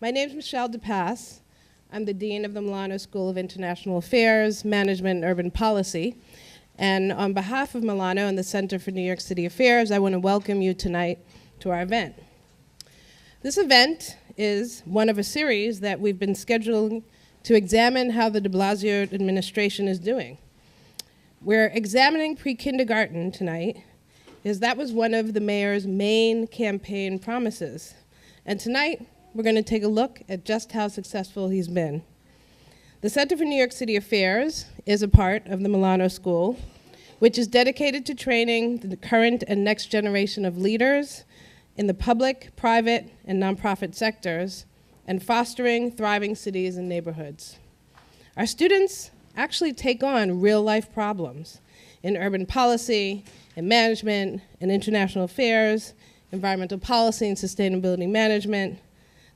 My name is Michelle DePass. I'm the Dean of the Milano School of International Affairs, Management, and Urban Policy. And on behalf of Milano and the Center for New York City Affairs, I want to welcome you tonight to our event. This event is one of a series that we've been scheduling to examine how the de Blasio administration is doing. We're examining pre-kindergarten tonight, as that was one of the mayor's main campaign promises. And tonight, we're going to take a look at just how successful he's been. The Center for New York City Affairs is a part of the Milano School, which is dedicated to training the current and next generation of leaders in the public, private, and nonprofit sectors, and fostering thriving cities and neighborhoods. Our students actually take on real-life problems in urban policy, in management, in international affairs, environmental policy and sustainability management.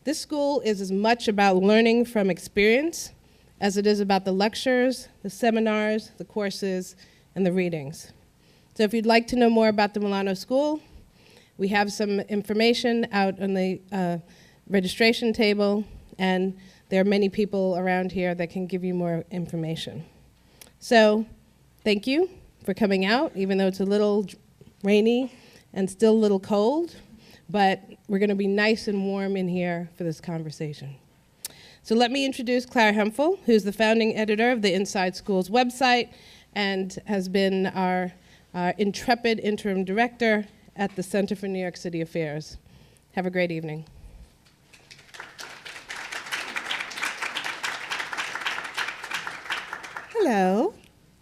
This school is as much about learning from experience as it is about the lectures, the seminars, the courses, and the readings. So if you'd like to know more about the Milano School, we have some information out on the registration table, and there are many people around here that can give you more information. So thank you for coming out, even though it's a little rainy and still a little cold, but we're going to be nice and warm in here for this conversation. So let me introduce Clara Hemphill, who's the founding editor of the Insideschools website and has been our intrepid interim director at the Center for New York City Affairs. Have a great evening. Hello.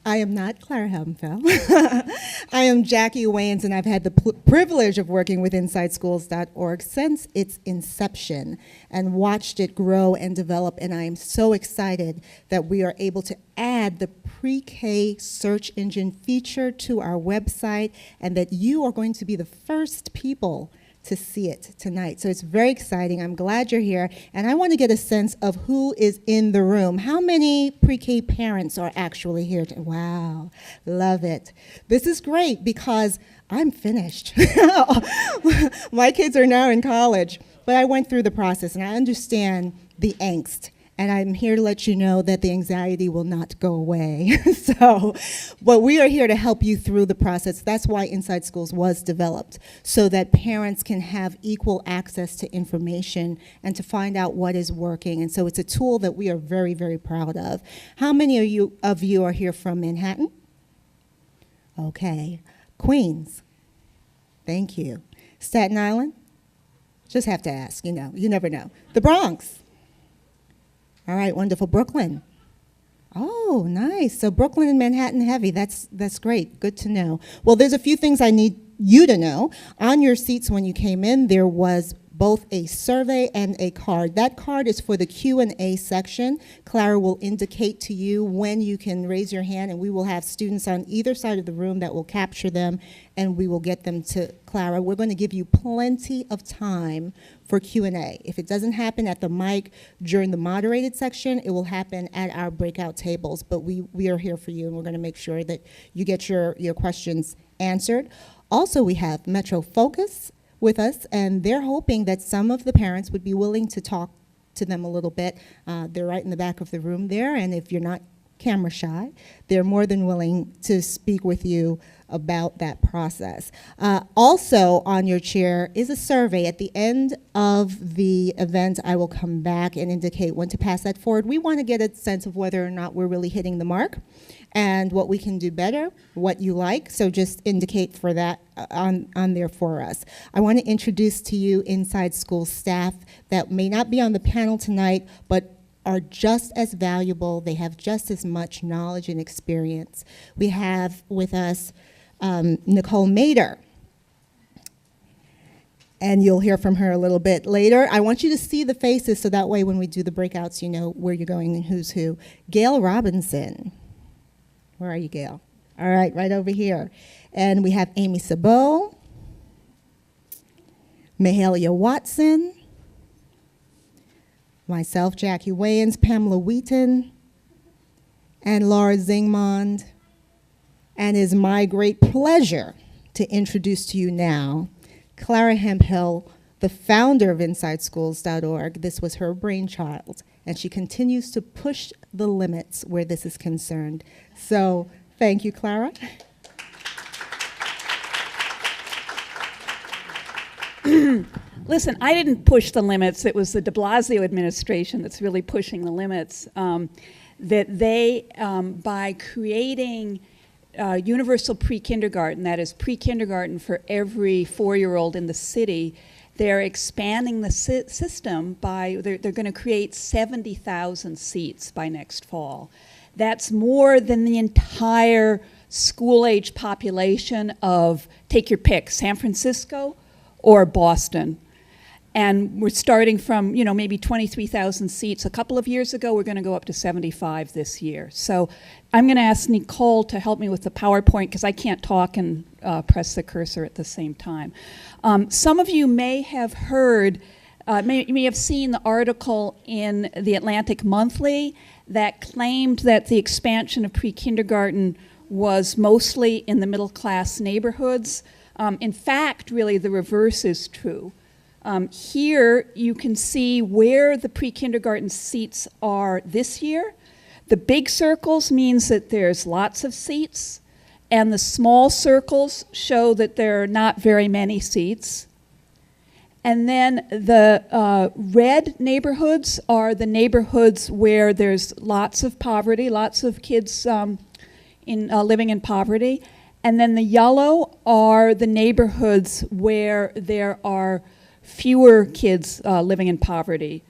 I am not Clara Hemphill. I am Jackie Wayans, and I've had the privilege of working with Insideschools.org since its inception and watched it grow and develop, and I am so excited that we are able to add the pre-K search engine feature to our website and that you are going to be the first people to see it tonight. So it's very exciting. I'm glad you're here. And I want to get a sense of who is in the room. How many pre-K parents are actually here? Wow, love it. This is great because I'm finished. My kids are now in college, but I went through the process and I understand the angst. And I'm here to let you know that the anxiety will not go away. But we are here to help you through the process. That's why Inside Schools was developed, so that parents can have equal access to information and to find out what is working. And so it's a tool that we are very, very proud of. How many of you are here from Manhattan? Okay. Queens? Thank you. Staten Island? Just have to ask, you never know. The Bronx? All right, wonderful. Brooklyn. Oh, nice. So Brooklyn and Manhattan heavy. That's great. Good to know. Well, there's a few things I need you to know. On your seats when you came in, there was both a survey and a card. That card is for the Q&A section. Clara will indicate to you when you can raise your hand, and we will have students on either side of the room that will capture them, and we will get them to Clara. We're going to give you plenty of time for Q&A. If it doesn't happen at the mic during the moderated section, it will happen at our breakout tables, but we are here for you, and we're going to make sure that you get your questions answered. Also, we have Metro Focus with us, and they're hoping that some of the parents would be willing to talk to them a little bit. They're right in the back of the room there, and if you're not camera shy, they're more than willing to speak with you about that process. Also on your chair is a survey. At the end of the event, I will come back and indicate when to pass that forward. We want to get a sense of whether or not we're really hitting the mark and what we can do better, what you like, so just indicate for that on there for us. I want to introduce to you Inside School staff that may not be on the panel tonight, but are just as valuable. They have just as much knowledge and experience. We have with us Nicole Mader, and you'll hear from her a little bit later. I want you to see the faces so that way when we do the breakouts, you know where you're going and who's who. Gail Robinson. Where are you, Gail? All right, right over here. And we have Amy Cbo, Mahalia Watson, myself, Jackie Wayans, Pamela Wheaton, and Laura Zingmond. And it is my great pleasure to introduce to you now Clara Hemphill, the founder of Insideschools.org. This was her brainchild, and she continues to push the limits where this is concerned. So thank you, Clara. Listen, I didn't push the limits. It was the de Blasio administration that's really pushing the limits. That they, by creating universal pre-kindergarten, that is pre-kindergarten for every 4-year-old in the city, they're expanding the system by, they're going to create 70,000 seats by next fall. That's more than the entire school-age population of, take your pick, San Francisco or Boston. And we're starting from, maybe 23,000 seats a couple of years ago. We're going to go up to 75 this year. So I'm going to ask Nicole to help me with the PowerPoint because I can't talk and press the cursor at the same time. Some of you may have heard, you may have seen the article in the Atlantic Monthly that claimed that the expansion of pre-kindergarten was mostly in the middle-class neighborhoods. In fact, really, the reverse is true. Here you can see where the pre-kindergarten seats are this year. The big circles means that there's lots of seats, and the small circles show that there are not very many seats. And then the red neighborhoods are the neighborhoods where there's lots of poverty, lots of kids living in poverty. And then the yellow are the neighborhoods where there are fewer kids living in poverty.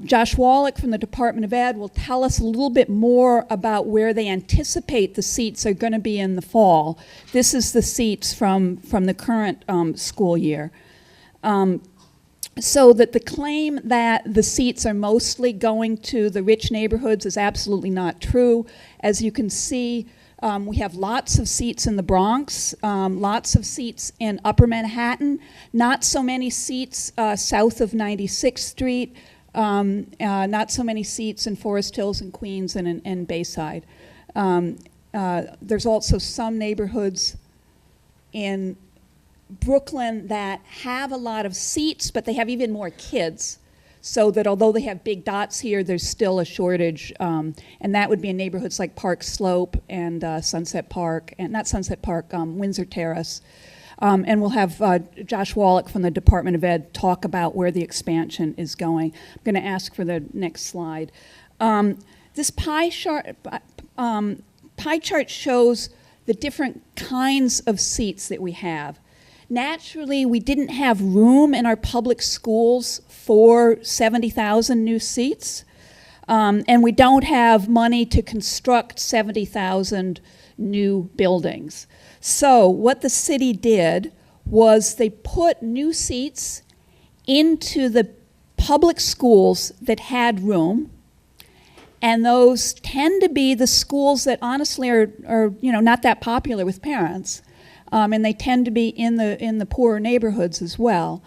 Josh Wallach from the Department of Ed will tell us a little bit more about where they anticipate the seats are going to be in the fall. This is the seats from the current school year. So that the claim that the seats are mostly going to the rich neighborhoods is absolutely not true. As you can see, we have lots of seats in the Bronx, lots of seats in Upper Manhattan, not so many seats south of 96th Street, not so many seats in Forest Hills and Queens and Bayside. There's also some neighborhoods in Brooklyn that have a lot of seats, but they have even more kids. So that although they have big dots here, there's still a shortage, and that would be in neighborhoods like Park Slope and Sunset Park, and not Sunset Park, Windsor Terrace. And we'll have Josh Wallach from the Department of Ed talk about where the expansion is going. I'm going to ask for the next slide. This pie chart shows the different kinds of seats that we have. Naturally, we didn't have room in our public schools for 70,000 new seats, and we don't have money to construct 70,000 new buildings. So what the city did was they put new seats into the public schools that had room, and those tend to be the schools that honestly are not that popular with parents. And they tend to be in the poorer neighborhoods as well.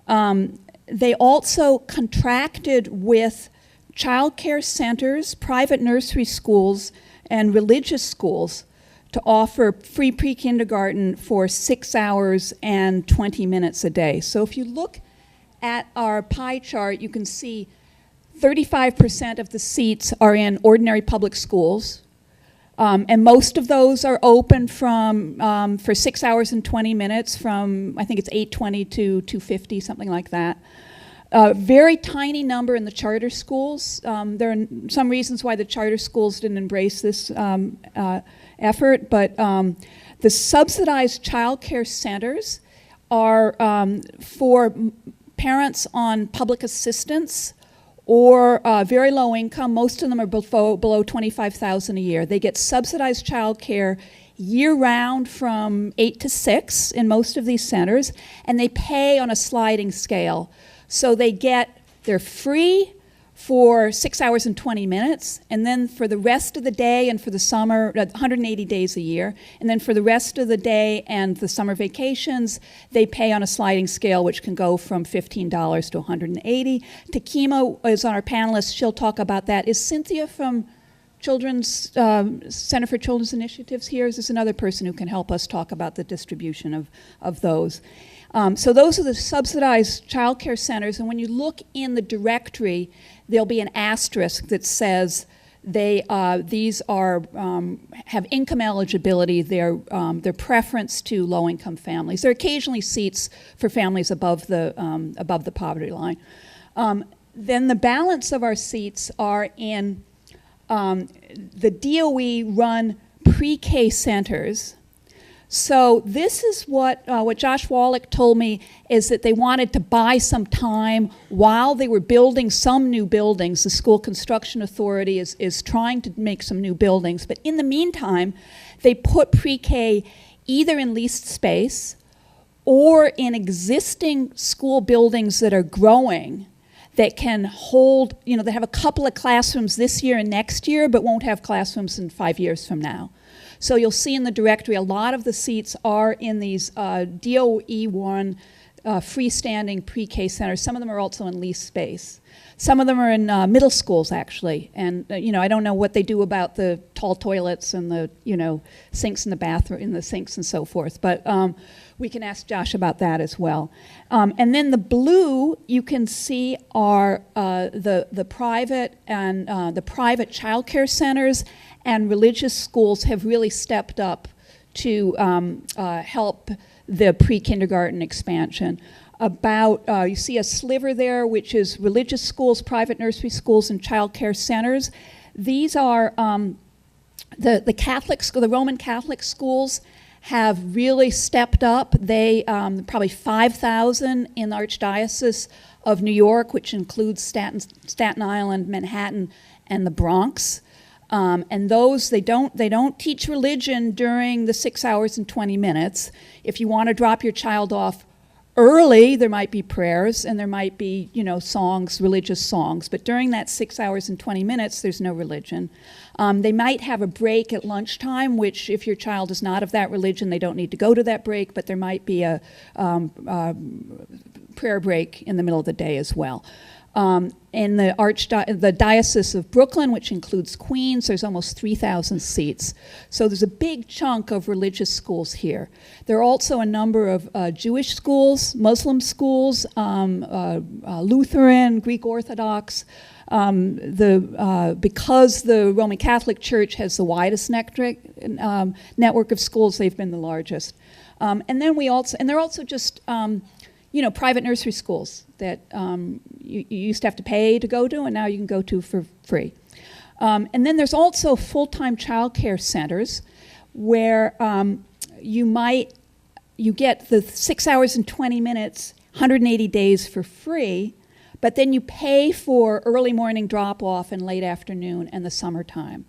They also contracted with child care centers, private nursery schools, and religious schools to offer free pre-kindergarten for 6 hours and 20 minutes a day. So if you look at our pie chart, you can see 35% of the seats are in ordinary public schools. And most of those are open for 6 hours and 20 minutes from, I think it's 8:20 to 2:50, something like that. Very tiny number in the charter schools. There are some reasons why the charter schools didn't embrace this effort, but the subsidized child care centers are for parents on public assistance or very low income. Most of them are below $25,000 a year. They get subsidized child care year-round from 8 to 6 in most of these centers, and they pay on a sliding scale. So they're free for 6 hours and 20 minutes, and then for the rest of the day and for the summer, 180 days a year, and then for the rest of the day and the summer vacations, they pay on a sliding scale, which can go from $15 to $180. Takima is on our panelist. She'll talk about that. Is Cynthia from Children's Center for Children's Initiatives here? Is this another person who can help us talk about the distribution of those? So those are the subsidized child care centers, and when you look in the directory, there'll be an asterisk that says these are have income eligibility. Their preference to low-income families. There are occasionally seats for families above the poverty line. Then the balance of our seats are in the DOE-run pre-K centers. So this is what Josh Wallach told me, is that they wanted to buy some time while they were building some new buildings. The School Construction Authority is trying to make some new buildings, but in the meantime, they put pre-K either in leased space or in existing school buildings that are growing, that can hold, they have a couple of classrooms this year and next year, but won't have classrooms in 5 years from now. So you'll see in the directory a lot of the seats are in these DOE-1 freestanding pre-K centers. Some of them are also in leased space. Some of them are in middle schools, actually. And I don't know what they do about the tall toilets and the sinks in the bathroom, in the sinks and so forth. But we can ask Josh about that as well. And then the blue you can see are the private and the private child care centers, and religious schools have really stepped up to help the pre-kindergarten expansion. You see a sliver there, which is religious schools, private nursery schools, and child care centers. These are the Catholic school, the Roman Catholic schools have really stepped up. They probably 5,000 in the Archdiocese of New York, which includes Staten Island, Manhattan, and the Bronx. And those, they don't teach religion during the 6 hours and 20 minutes. If you want to drop your child off early, there might be prayers and there might be, songs, religious songs. But during that 6 hours and 20 minutes, there's no religion. They might have a break at lunchtime, which if your child is not of that religion, they don't need to go to that break, but there might be a prayer break in the middle of the day as well. In the Diocese of Brooklyn, which includes Queens, there's almost 3,000 seats. So there's a big chunk of religious schools here. There are also a number of Jewish schools, Muslim schools, Lutheran, Greek Orthodox. Because the Roman Catholic Church has the widest network of schools, they've been the largest. And then they're also just private nursery schools that you used to have to pay to go to, and now you can go to for free. And then there's also full-time child care centers where you get the 6 hours and 20 minutes, 180 days for free, but then you pay for early morning drop-off and late afternoon and the summertime.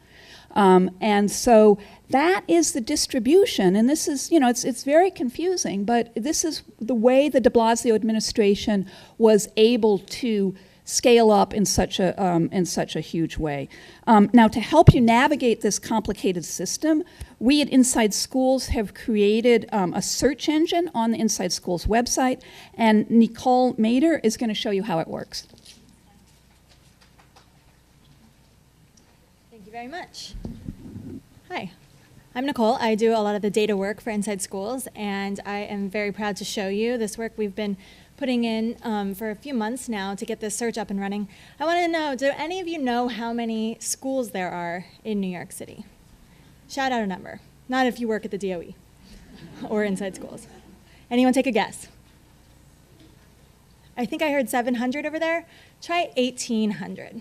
And so that is the distribution, and this is, it's very confusing, but this is the way the de Blasio administration was able to scale up in such a huge way. Now, to help you navigate this complicated system, we at Inside Schools have created a search engine on the Inside Schools website, and Nicole Mader is going to show you how it works. Thank you very much. Hi, I'm Nicole. I do a lot of the data work for Inside Schools, and I am very proud to show you this work we've been putting in for a few months now to get this search up and running. I want to know, do any of you know how many schools there are in New York City? Shout out a number. Not if you work at the DOE or Inside Schools. Anyone take a guess? I think I heard 700 over there. Try 1,800.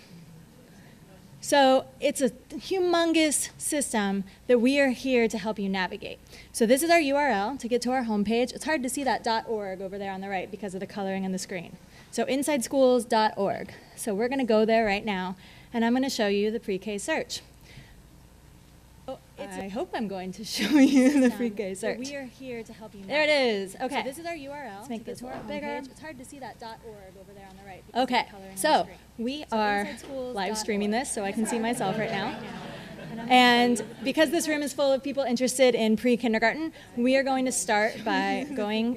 So it's a humongous system that we are here to help you navigate. So this is our URL to get to our homepage. It's hard to see that .org over there on the right because of the coloring on the screen. So insideschools.org. So we're going to go there right now, and I'm going to show you the pre-K search. Oh, I hope I'm going to show you the pre-K search. We are here to help you navigate. There it is. Okay. So this is our URL. Let's make this a little bigger. It's hard to see that .org over there on the right. Okay. So we are live streaming this, so I can see myself right now. And because this room is full of people interested in pre-kindergarten, we are going to start by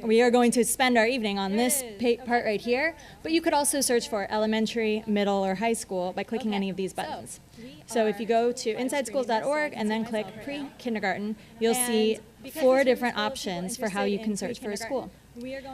we are going to spend our evening on this part right here, but you could also search for elementary, middle, or high school by clicking any of these buttons. So if you go to insideschools.org and then click pre-kindergarten, you'll see 4 different options for how you can search for a school.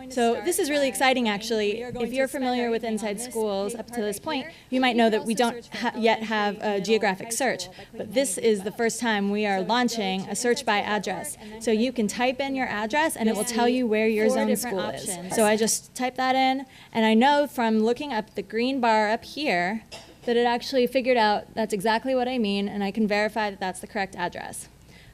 So this is really exciting, actually. If you're familiar with Inside Schools up to this point, you might know that we don't yet have a geographic search, but this is the first time we are launching a search by address. So you can type in your address and it will tell you where your zone school is. So I just type that in, and I know from looking up the green bar up here that it actually figured out that's exactly what I mean, and I can verify that that's the correct address.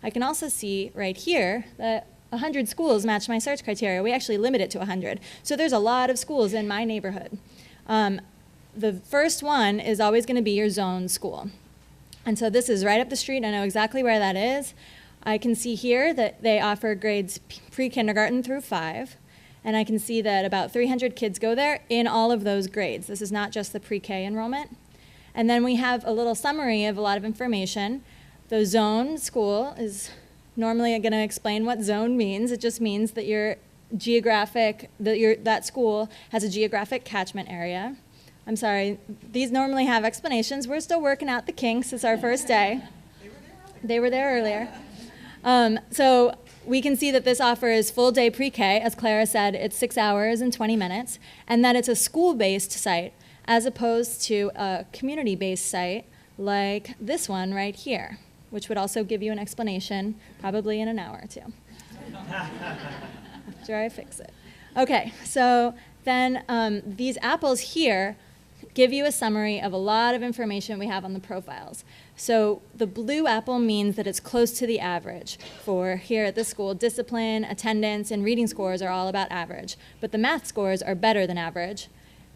I can also see right here that 100 schools match my search criteria. We actually limit it to 100. So there's a lot of schools in my neighborhood. The first one is always going to be your zone school. And so this is right up the street. I know exactly where that is. I can see here that they offer grades pre-kindergarten through 5. And I can see that about 300 kids go there in all of those grades. This is not just the pre-K enrollment. And then we have a little summary of a lot of information. The zone school is normally going to explain what zone means. It just means that that school has a geographic catchment area. I'm sorry, these normally have explanations. We're still working out the kinks. It's our first day. They were there earlier. So we can see that this offers full day pre-K. As Clara said, it's 6 hours and 20 minutes, and that it's a school-based site as opposed to a community-based site like this one right here, which would also give you an explanation probably in an hour or two after I fix it. Okay, so then these apples here give you a summary of a lot of information we have on the profiles. So the blue apple means that it's close to the average. For here at this school, discipline, attendance, and reading scores are all about average, but the math scores are better than average.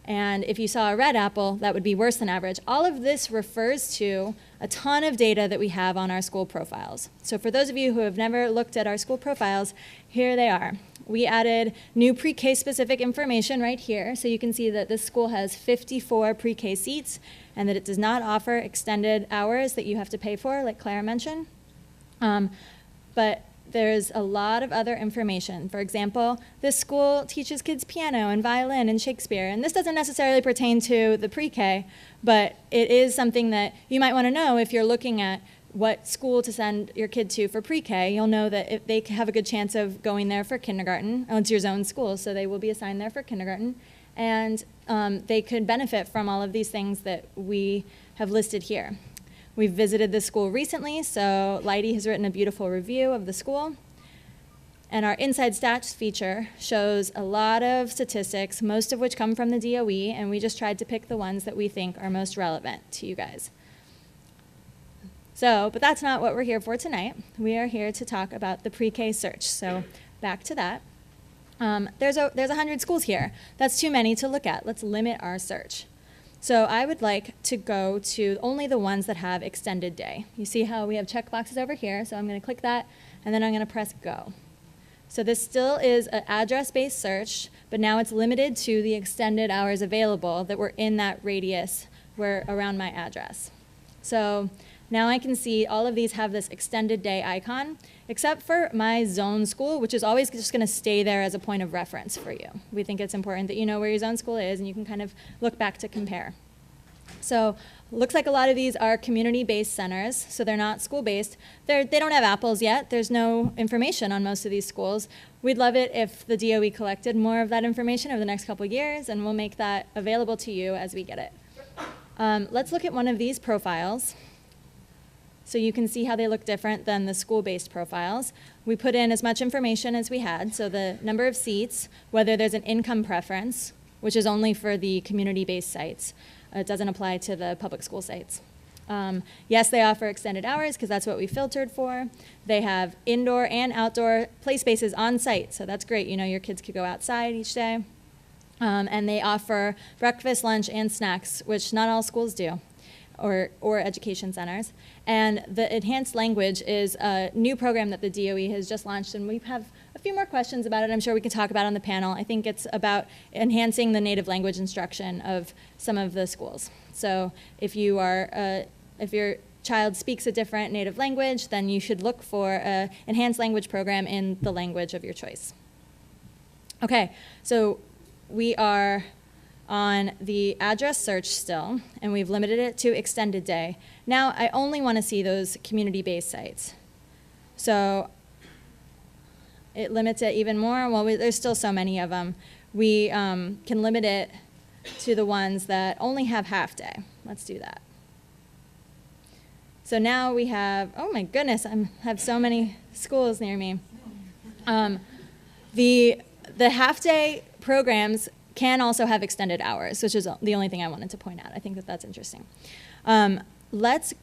And if you saw a red apple, that would be worse than average. All of this refers to a ton of data that we have on our school profiles. So for those of you who have never looked at our school profiles, here they are. We added new pre-K specific information right here. So you can see that this school has 54 pre-K seats and that it does not offer extended hours that you have to pay for, like Clara mentioned. But there's a lot of other information. For example, this school teaches kids piano and violin and Shakespeare. And this doesn't necessarily pertain to the pre-K, but it is something that you might want to know if you're looking at what school to send your kid to for pre-K. You'll know that if they have a good chance of going there for kindergarten. Oh, it's your zone school, so they will be assigned there for kindergarten. And they could benefit from all of these things that we have listed here. We've visited this school recently, so Leidy has written a beautiful review of the school. And our Inside Stats feature shows a lot of statistics, most of which come from the DOE, and we just tried to pick the ones that we think are most relevant to you guys. So, but that's not what we're here for tonight. We are here to talk about the pre-K search. So back to that. There's 100 schools here. That's too many to look at. Let's limit our search. So I would like to go to only the ones that have extended day. You see how we have checkboxes over here, so I'm going to click that, and then I'm going to press go. So this still is an address-based search, but now it's limited to the extended hours available that were in that radius around my address. So now I can see all of these have this extended day icon, except for my zone school, which is always just going to stay there as a point of reference for you. We think it's important that you know where your zone school is, and you can kind of look back to compare. So looks like a lot of these are community-based centers, so they're not school-based. They don't have apples yet. There's no information on most of these schools. We'd love it if the DOE collected more of that information over the next couple of years, and we'll make that available to you as we get it. Let's look at one of these profiles. So you can see how they look different than the school-based profiles. We put in as much information as we had, so the number of seats, whether there's an income preference, which is only for the community-based sites. It doesn't apply to the public school sites. Yes, they offer extended hours because that's what we filtered for. They have indoor and outdoor play spaces on site, so that's great. You know, your kids could go outside each day. And they offer breakfast, lunch, and snacks, which not all schools do. Or education centers. And the enhanced language is a new program that the DOE has just launched, and we have a few more questions about it I'm sure we can talk about on the panel. I think it's about enhancing the native language instruction of some of the schools. So if your child speaks a different native language, then you should look for an enhanced language program in the language of your choice. Okay, so we are on the address search still, and we've limited it to extended day. Now I only want to see those community-based sites. So it limits it even more. Well, there's still so many of them. We can limit it to the ones that only have half day. Let's do that. So now we have, oh my goodness, I have so many schools near me. The half-day programs can also have extended hours, which is the only thing I wanted to point out. I think that that's interesting. Let's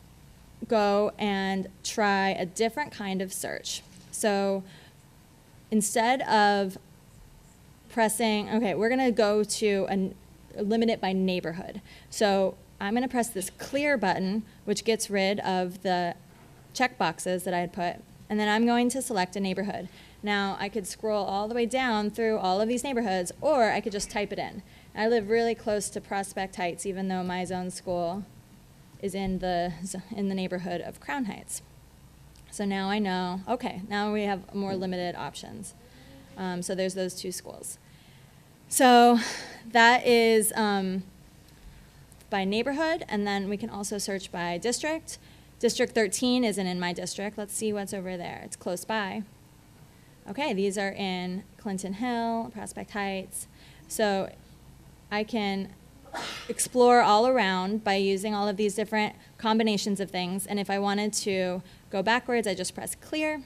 go and try a different kind of search. So instead of pressing, okay, we're going to go to limit it by neighborhood. So I'm going to press this clear button, which gets rid of the checkboxes that I had put, and then I'm going to select a neighborhood. Now, I could scroll all the way down through all of these neighborhoods, or I could just type it in. I live really close to Prospect Heights, even though my zone school is in the neighborhood of Crown Heights. So now I know, okay, now we have more limited options. So there's those two schools. So that is by neighborhood, and then we can also search by district. District 13 isn't in my district. Let's see what's over there. It's close by. Okay, these are in Clinton Hill, Prospect Heights. So I can explore all around by using all of these different combinations of things. And if I wanted to go backwards, I just press clear.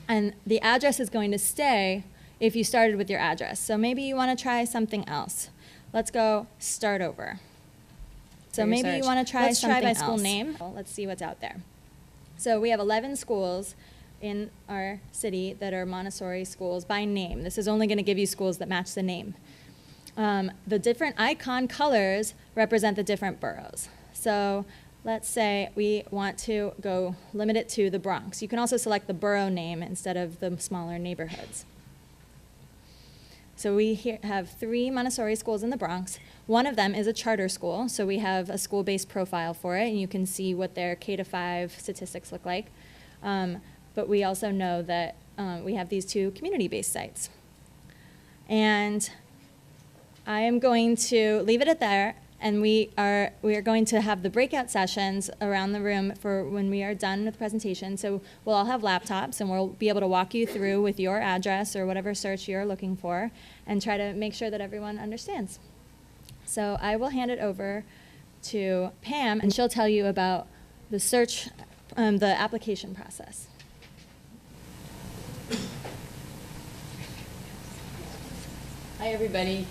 And the address is going to stay if you started with your address. So maybe you want to try something else. Let's go start over. So maybe you want to try something else. Let's try by school name. Let's see what's out there. So we have 11 schools in our city that are Montessori schools by name. This is only going to give you schools that match the name. The different icon colors represent the different boroughs. So let's say we want to go limit it to the Bronx. You can also select the borough name instead of the smaller neighborhoods. So we have 3 Montessori schools in the Bronx. One of them is a charter school, so we have a school-based profile for it, and you can see what their K-5 statistics look like. But we also know that we have these 2 community-based sites. And I am going to leave it at there, and we are going to have the breakout sessions around the room for when we are done with the presentation. So we'll all have laptops, and we'll be able to walk you through with your address or whatever search you're looking for and try to make sure that everyone understands. So I will hand it over to Pam, and she'll tell you about the search, the application process. Hi, everybody.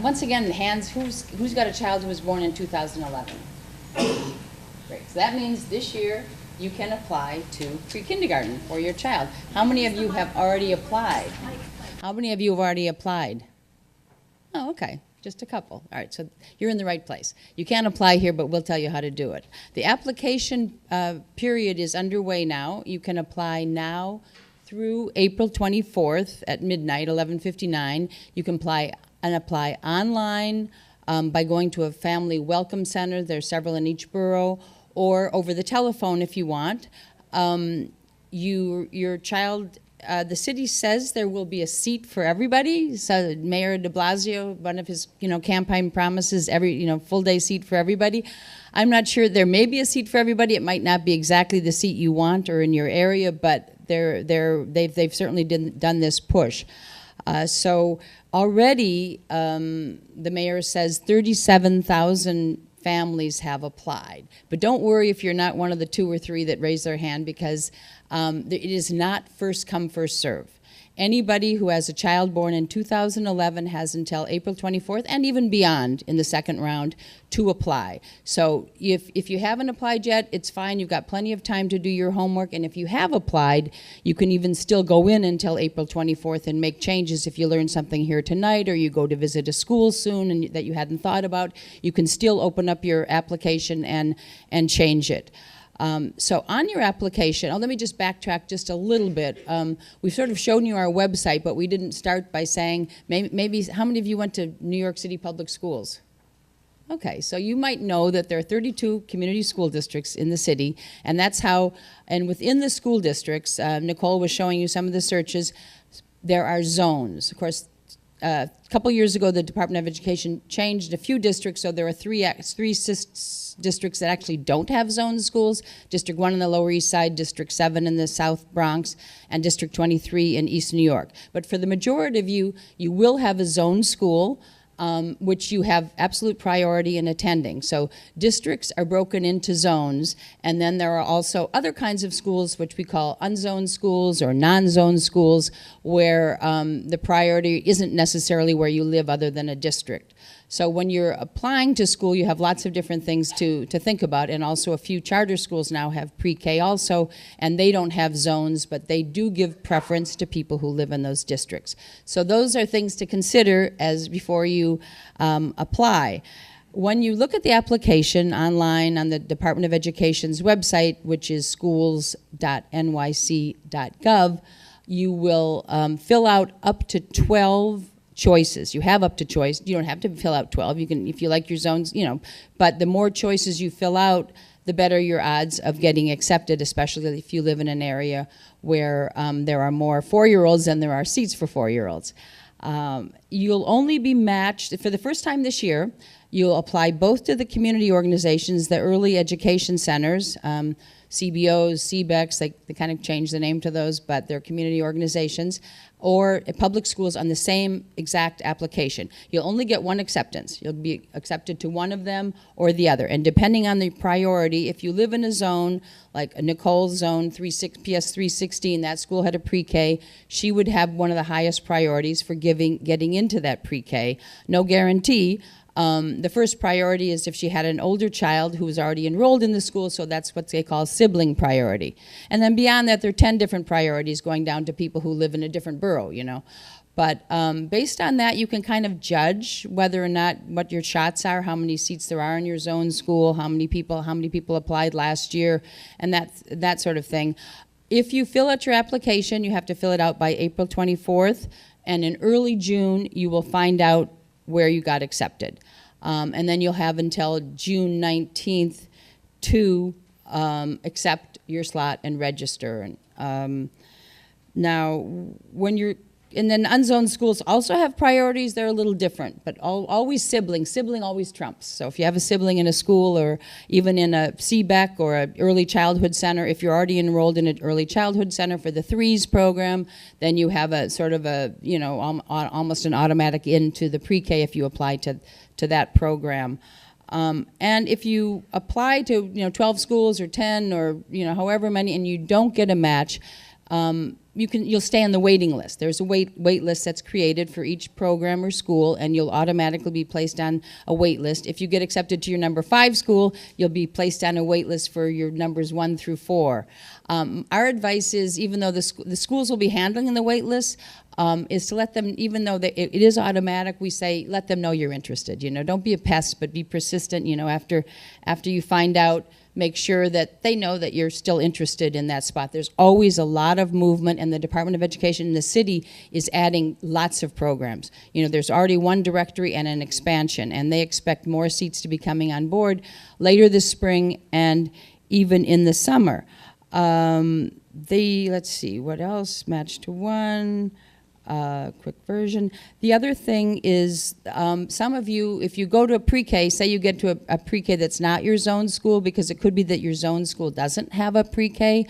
Once again, who's got a child who was born in 2011? Great. So that means this year you can apply to pre-kindergarten for your child. How many of you have already applied? How many of you have already applied? Oh, okay. Just a couple. All right, so you're in the right place. You can't apply here, but we'll tell you how to do it. The application period is underway now. You can apply now through April 24th at midnight, 11:59. You can apply online by going to a family welcome center. There's several in each borough, or over the telephone if you want. Your child, the city says there will be a seat for everybody. So Mayor de Blasio, one of his campaign promises, full day seat for everybody. I'm not sure. There may be a seat for everybody. It might not be exactly the seat you want or in your area, but they've certainly done this push. So already the mayor says 37,000 families have applied. But don't worry if you're not one of the 2 or 3 that raise their hand, because it is not first come, first serve. Anybody who has a child born in 2011 has until April 24th and even beyond in the second round to apply. So if you haven't applied yet, it's fine. You've got plenty of time to do your homework. And if you have applied, you can even still go in until April 24th and make changes. If you learn something here tonight or you go to visit a school soon and that you hadn't thought about, you can still open up your application and change it. So on your application, let me just backtrack just a little bit. We've sort of shown you our website, but we didn't start by saying, maybe how many of you went to New York City Public Schools? Okay, so you might know that there are 32 community school districts in the city, and that's how, and within the school districts, Nicole was showing you some of the searches, there are zones. Of course, a couple years ago, the Department of Education changed a few districts, so there are three districts that actually don't have zoned schools. District 1 in the Lower East Side, District 7 in the South Bronx, and District 23 in East New York. But for the majority of you, you will have a zoned school, which you have absolute priority in attending. So districts are broken into zones, and then there are also other kinds of schools which we call unzoned schools or non-zoned schools, where the priority isn't necessarily where you live other than a district. So when you're applying to school, you have lots of different things to think about, and also a few charter schools now have pre-K also, and they don't have zones, but they do give preference to people who live in those districts. So those are things to consider as before you apply. When you look at the application online on the Department of Education's website, which is schools.nyc.gov, you will fill out up to 12 choices. You have up to choice. You don't have to fill out 12. You can, if you like your zones, you know, but the more choices you fill out, the better your odds of getting accepted, especially if you live in an area where there are more 4-year-olds than there are seats for 4-year-olds. You'll only be matched, for the first time this year, you'll apply both to the community organizations, the early education centers, CBOs, CBECs, they kind of changed the name to those, but they're community organizations, or public schools on the same exact application. You'll only get one acceptance. You'll be accepted to one of them or the other. And depending on the priority, if you live in a zone, like a Nicole's zone, PS 316, that school had a pre-K, she would have one of the highest priorities for getting into that pre-K. No guarantee. The first priority is if she had an older child who was already enrolled in the school, so that's what they call sibling priority. And then beyond that, there are 10 different priorities going down to people who live in a different borough, you know. But based on that, you can kind of judge whether or not what your shots are, how many seats there are in your zone school, how many people applied last year, and that sort of thing. If you fill out your application, you have to fill it out by April 24th, and in early June, you will find out where you got accepted. And then you'll have until June 19th to accept your slot and register. Now, when you're, and then unzoned schools also have priorities. They're a little different, but always sibling always trumps. So if you have a sibling in a school or even in a CBEC or an early childhood center, if you're already enrolled in an early childhood center for the threes program, then you have a sort of a, you know, almost an automatic into the pre-K if you apply to that program. And if you apply to, you know, 12 schools or 10 or, you know, however many, and you don't get a match, you'll stay on the waiting list. There's a wait list that's created for each program or school, and you'll automatically be placed on a wait list. If you get accepted to your number 5 school, you'll be placed on a wait list for your numbers 1 through 4. Our advice is, even though the schools will be handling the wait list, is to let them, even though it is automatic, we say let them know you're interested. You know, don't be a pest, but be persistent. You know, after you find out, make sure that they know that you're still interested in that spot. There's always a lot of movement, and the Department of Education in the city is adding lots of programs. You know, there's already one directory and an expansion, and they expect more seats to be coming on board later this spring and even in the summer. Let's see, what else? Match to 1. Quick version. The other thing is, some of you, if you go to a pre-K, say you get to a pre-K that's not your zone school, because it could be that your zone school doesn't have a pre-K,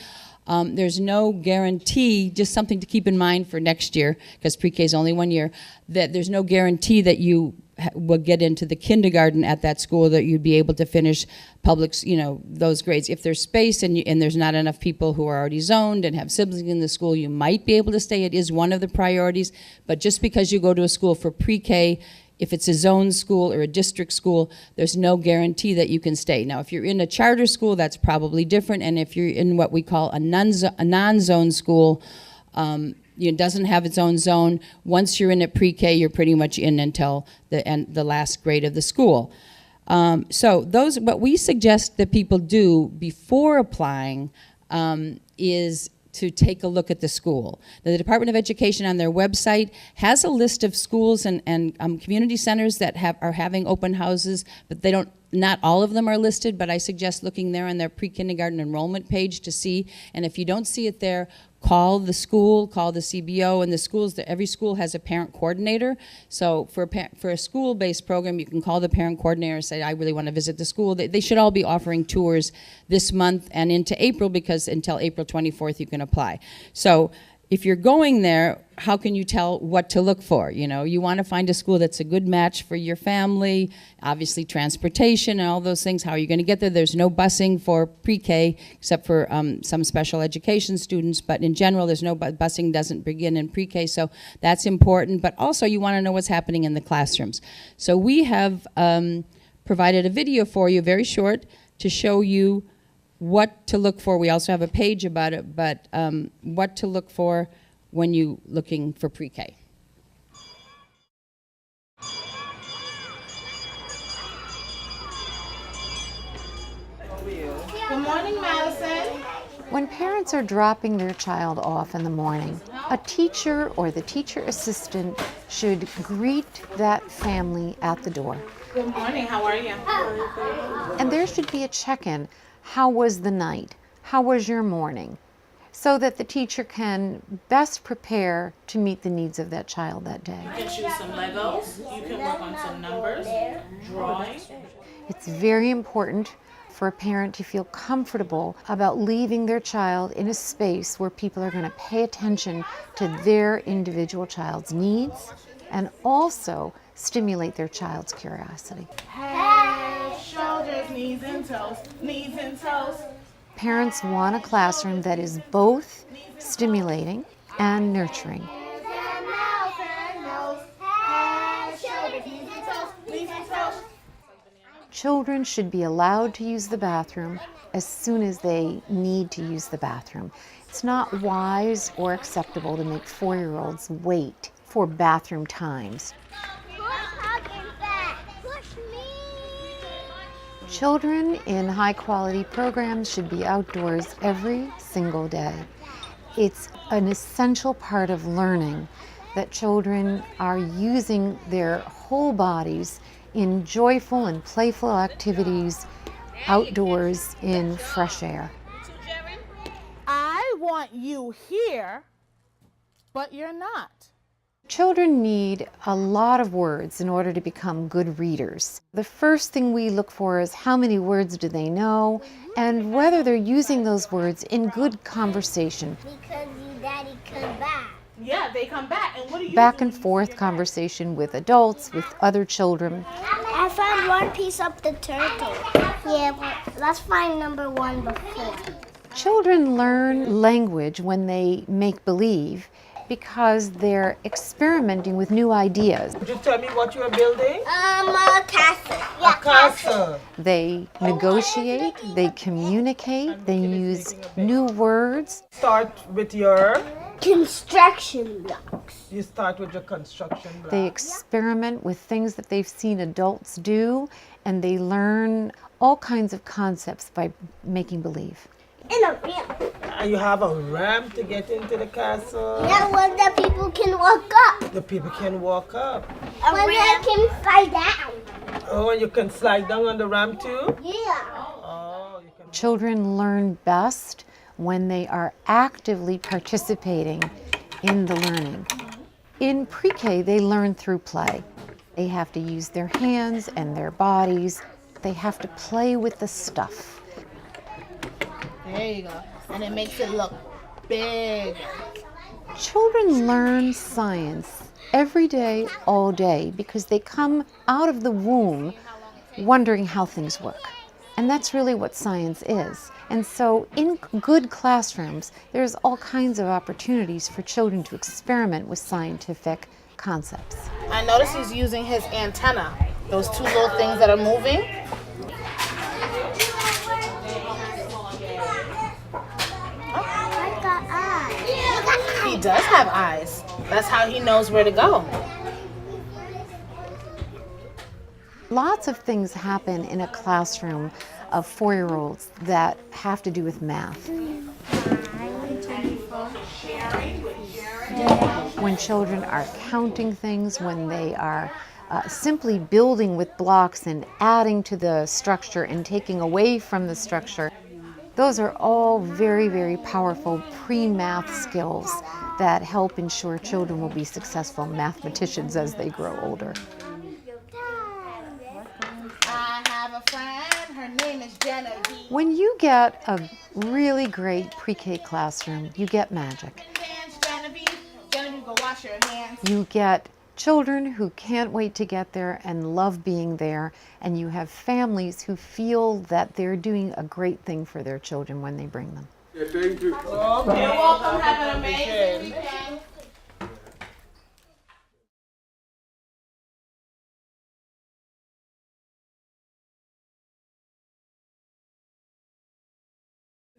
there's no guarantee, just something to keep in mind for next year, because pre-K is only 1 year, that there's no guarantee that you will get into the kindergarten at that school, that you'd be able to finish public, you know, those grades. If there's space and there's not enough people who are already zoned and have siblings in the school, you might be able to stay. It is one of the priorities, but just because you go to a school for pre-K, if it's a zone school or a district school, there's no guarantee that you can stay. Now, if you're in a charter school, that's probably different, and if you're in what we call a non-zone school, it doesn't have its own zone. Once you're in at pre-K, you're pretty much in until the last grade of the school. So what we suggest that people do before applying is to take a look at the school. The Department of Education on their website has a list of schools and community centers that are having open houses, but they don't. Not all of them are listed, but I suggest looking there on their pre-kindergarten enrollment page to see. And if you don't see it there, call the school, call the CBO, and the schools. Every school has a parent coordinator. So for a school-based program, you can call the parent coordinator and say, I really want to visit the school. They should all be offering tours this month and into April, because until April 24th you can apply. So if you're going there, how can you tell what to look for? You know, you want to find a school that's a good match for your family, obviously transportation and all those things. How are you going to get there? There's no busing for pre-K except for some special education students, but in general, there's no busing doesn't begin in pre-K, so that's important. But also, you want to know what's happening in the classrooms. So we have provided a video for you, very short, to show you what to look for. We also have a page about it, but what to look for when you're looking for pre-K. Good morning, Madison. When parents are dropping their child off in the morning, a teacher or the teacher assistant should greet that family at the door. Good morning, how are you? And there should be a check-in. How was the night? How was your morning? So that the teacher can best prepare to meet the needs of that child that day. You can choose some Legos, you can work on some numbers, drawing. It's very important for a parent to feel comfortable about leaving their child in a space where people are going to pay attention to their individual child's needs and also stimulate their child's curiosity. Head, shoulders, knees and toes, knees and toes. Parents want a classroom that is both stimulating and nurturing. Children should be allowed to use the bathroom as soon as they need to use the bathroom. It's not wise or acceptable to make 4-year-olds wait for bathroom times. Children in high-quality programs should be outdoors every single day. It's an essential part of learning that children are using their whole bodies in joyful and playful activities outdoors in fresh air. I want you here, but you're not. Children need a lot of words in order to become good readers. The first thing we look for is how many words do they know and whether they're using those words in good conversation. Because your daddy come back. Yeah, they come back, and what do you Back do? and forth conversation with adults, with other children. I found one piece of the turtle. Yeah, but let's find number one before. Children learn language when they make believe because they're experimenting with new ideas. Could you tell me what you're building? A castle. Yeah, A castle. They negotiate, they communicate, they use new words. Start with your, construction blocks. you start with your construction block. They experiment with things that they've seen adults do, and they learn all kinds of concepts by making believe. In a ramp. And you have a ramp to get into the castle. Yeah, one that people can walk up. The people can walk up. One that can slide down. Oh, and you can slide down on the ramp too? Yeah. Oh, you can. Children learn best when they are actively participating in the learning. In pre-K, they learn through play. They have to use their hands and their bodies. They have to play with the stuff. There you go. And it makes it look big. Children learn science every day, all day, because they come out of the womb wondering how things work. And that's really what science is. And so in good classrooms, there's all kinds of opportunities for children to experiment with scientific concepts. I notice he's using his antenna, those two little things that are moving. I got eyes. He does have eyes. That's how he knows where to go. Lots of things happen in a classroom of 4-year-olds that have to do with math. When children are counting things, when they are simply building with blocks and adding to the structure and taking away from the structure, Those are all very, very powerful pre-math skills that help ensure children will be successful mathematicians as they grow older. I have a friend, her name is Genevieve. When you get a really great pre-K classroom, you get magic. Hands, Genevieve. Genevieve, go wash your hands. You get children who can't wait to get there and love being there, and you have families who feel that they're doing a great thing for their children when they bring them. Yeah, thank you. Okay, you're welcome. Have an amazing weekend.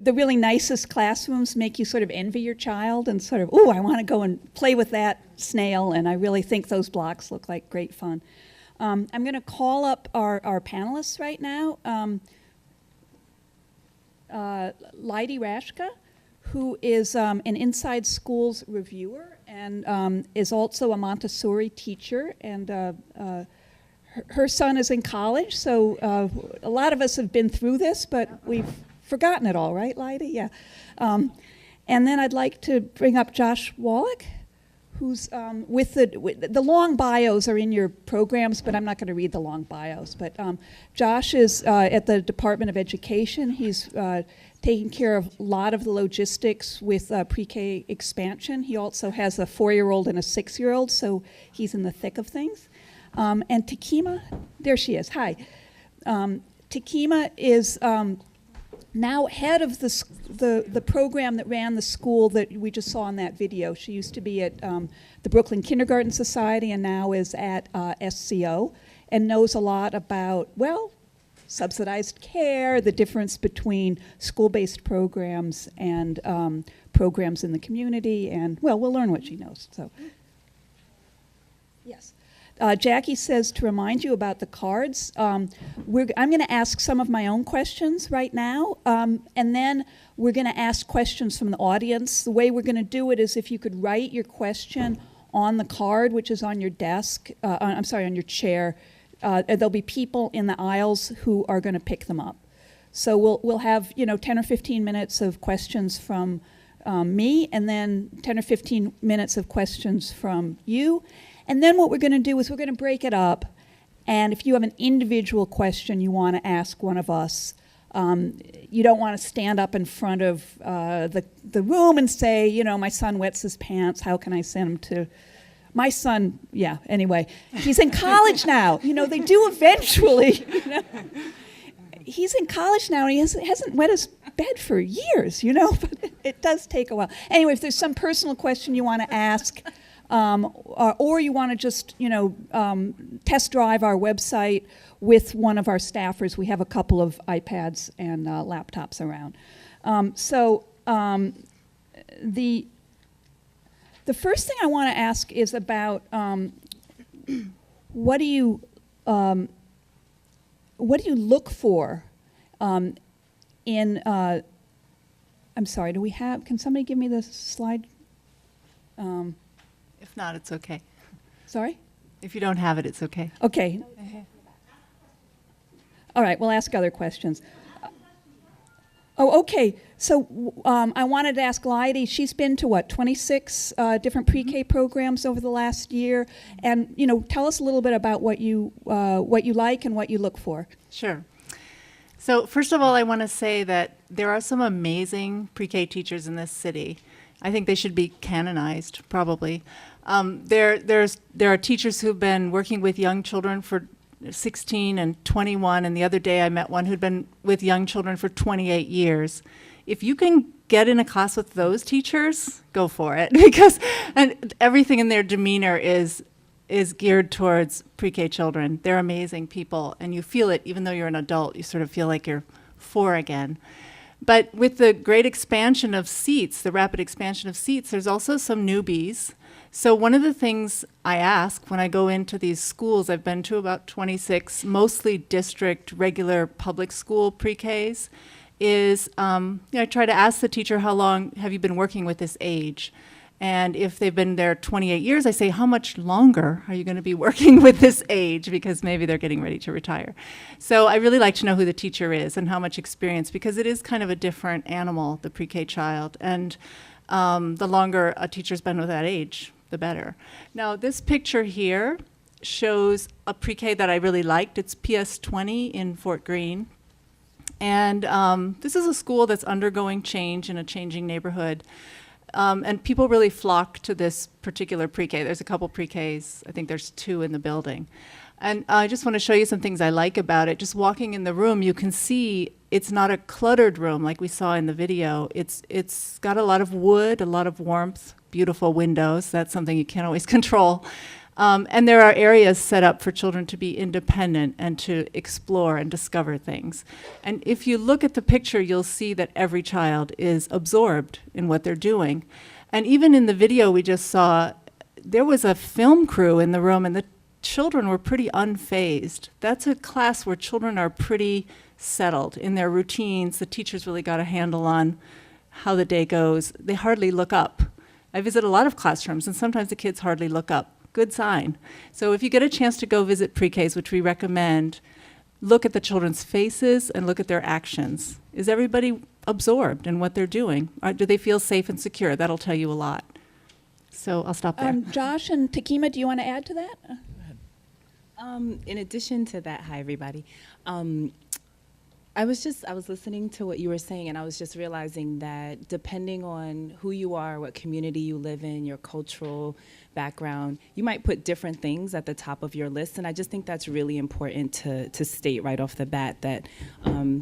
The really nicest classrooms make you sort of envy your child and sort of, ooh, I want to go and play with that snail, and I really think those blocks look like great fun. I'm going to call up our panelists right now. Lydie Rashka, who is an Inside Schools reviewer and is also a Montessori teacher, and her son is in college, so a lot of us have been through this, but we've forgotten it all, right, Lydie? Yeah. And then I'd like to bring up Josh Wallach, who's with the long bios are in your programs, but I'm not going to read the long bios. But Josh is at the Department of Education. He's taking care of a lot of the logistics with pre-K expansion. He also has a 4-year-old and a 6-year-old, so he's in the thick of things. And Takima, there she is. Hi. Takima is now head of the program that ran the school that we just saw in that video. She used to be at the Brooklyn Kindergarten Society and now is at SCO, and knows a lot about, well, subsidized care, the difference between school-based programs and programs in the community, and, well, we'll learn what she knows. So, yes. Jackie says to remind you about the cards. I'm going to ask some of my own questions right now, and then we're going to ask questions from the audience. The way we're going to do it is if you could write your question on the card, which is on your desk, on your chair. There'll be people in the aisles who are going to pick them up. So we'll have 10 or 15 minutes of questions from me, and then 10 or 15 minutes of questions from you. And then what we're going to do is we're going to break it up, and if you have an individual question you want to ask one of us, you don't want to stand up in front of the room and say, my son wets his pants, how can I send him to... My son, yeah, anyway, he's in college now. They do eventually. He's in college now, and he hasn't wet his bed for years, but it does take a while. Anyway, if there's some personal question you want to ask, or you want to just, test drive our website with one of our staffers. We have a couple of iPads and laptops around. The first thing I want to ask is about what do you look for in? I'm sorry. Do we have? Can somebody give me the slide? If not, it's okay. Sorry? If you don't have it, it's okay. Okay. All right, we'll ask other questions. Okay. So I wanted to ask Lydie, she's been to 26 different pre-K programs over the last year. And, tell us a little bit about what you like and what you look for. Sure. So first of all, I want to say that there are some amazing pre-K teachers in this city. I think they should be canonized, probably. There are teachers who've been working with young children for 16 and 21, and the other day I met one who'd been with young children for 28 years. If you can get in a class with those teachers, go for it, because everything in their demeanor is geared towards pre-K children. They're amazing people, and you feel it even though you're an adult. You sort of feel like you're 4 again. But with the great expansion of seats, the rapid expansion of seats, there's also some newbies. So one of the things I ask when I go into these schools, I've been to about 26, mostly district, regular public school pre-Ks, is I try to ask the teacher, how long have you been working with this age? And if they've been there 28 years, I say, how much longer are you going to be working with this age? Because maybe they're getting ready to retire. So I really like to know who the teacher is and how much experience, because it is kind of a different animal, the pre-K child. And the longer a teacher's been with that age, the better. Now, this picture here shows a pre-K that I really liked. It's PS 20 in Fort Greene. And this is a school that's undergoing change in a changing neighborhood. And people really flock to this particular pre-K. There's a couple pre-Ks. I think there's 2 in the building. And I just want to show you some things I like about it. Just walking in the room, you can see it's not a cluttered room like we saw in the video. It's got a lot of wood, a lot of warmth, beautiful windows. That's something you can't always control. And there are areas set up for children to be independent and to explore and discover things. And if you look at the picture, you'll see that every child is absorbed in what they're doing. And even in the video we just saw, there was a film crew in the room, and the children were pretty unfazed. That's a class where children are pretty settled in their routines. The teachers really got a handle on how the day goes. They hardly look up. I visit a lot of classrooms, and sometimes the kids hardly look up. Good sign. So if you get a chance to go visit pre-Ks, which we recommend, look at the children's faces and look at their actions. Is everybody absorbed in what they're doing? Do they feel safe and secure? That'll tell you a lot. So I'll stop there. Josh and Takima, do you want to add to that? In addition to that, hi everybody. I was listening to what you were saying, and I was just realizing that depending on who you are, what community you live in, your cultural background, you might put different things at the top of your list. And I just think that's really important to state right off the bat, that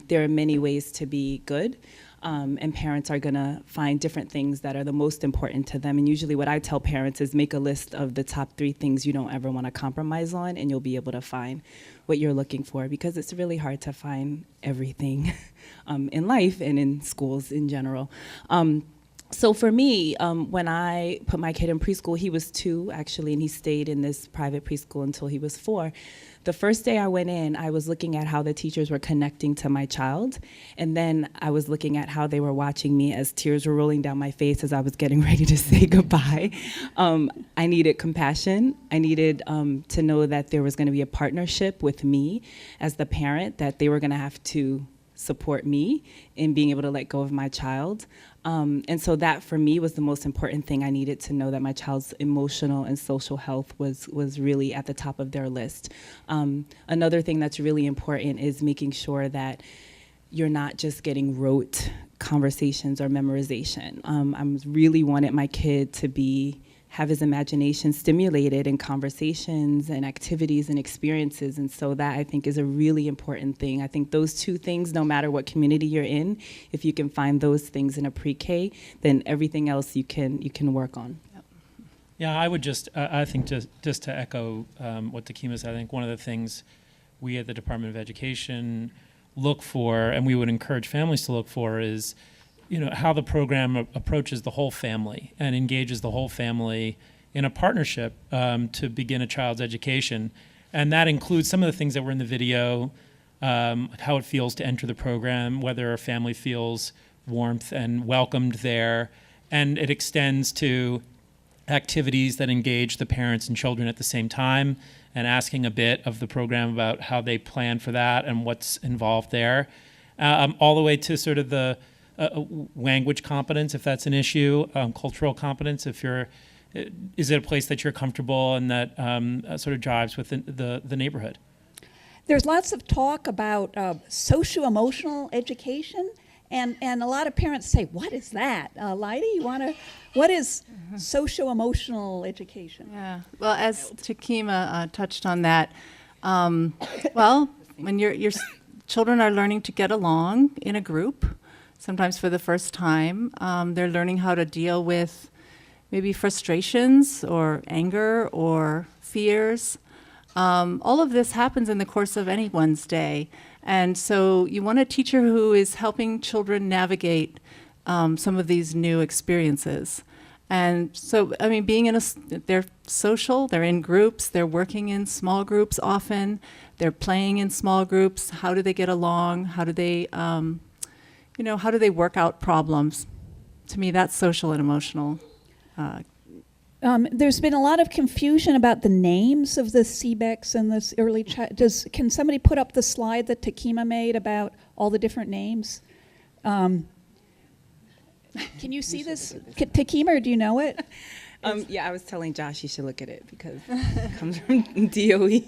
there are many ways to be good. And parents are gonna find different things that are the most important to them. And usually what I tell parents is make a list of the top 3 things you don't ever wanna compromise on, and you'll be able to find what you're looking for, because it's really hard to find everything in life and in schools in general. So for me, when I put my kid in preschool, he was 2 actually, and he stayed in this private preschool until he was 4. The first day I went in, I was looking at how the teachers were connecting to my child, and then I was looking at how they were watching me as tears were rolling down my face as I was getting ready to say goodbye. I needed compassion. I needed to know that there was going to be a partnership with me as the parent, that they were going to have to support me in being able to let go of my child. And so that for me was the most important thing. I needed to know that my child's emotional and social health was really at the top of their list. Another thing that's really important is making sure that you're not just getting rote conversations or memorization. I really wanted my kid to have his imagination stimulated in conversations and activities and experiences. And so that, I think, is a really important thing. I think those 2 things, no matter what community you're in, if you can find those things in a pre-K, then everything else you can work on. Yep. Yeah, I would I think just to echo what Takima said, I think one of the things we at the Department of Education look for, and we would encourage families to look for, is how the program approaches the whole family and engages the whole family in a partnership to begin a child's education. And that includes some of the things that were in the video, how it feels to enter the program, whether a family feels warmth and welcomed there. And it extends to activities that engage the parents and children at the same time, and asking a bit of the program about how they plan for that and what's involved there, all the way to sort of the language competence, if that's an issue, cultural competence, is it a place that you're comfortable and that sort of jives with the neighborhood? There's lots of talk about socio-emotional education, and a lot of parents say, what is that? Lydia, what is socio-emotional education? Yeah, well, as Takima touched on that, well, when your children are learning to get along in a group, sometimes for the first time, they're learning how to deal with maybe frustrations or anger or fears. All of this happens in the course of anyone's day. And so you want a teacher who is helping children navigate some of these new experiences. And so, I mean, they're social, they're in groups, they're working in small groups often, they're playing in small groups. How do they get along? How do they how do they work out problems? To me, that's social and emotional There's been a lot of confusion about the names of the CBECs and this early child. Can somebody put up the slide that Takima made about all the different names? Can you see this, Takima, or do you know it? Yeah, I was telling Josh he should look at it because it comes from DOE.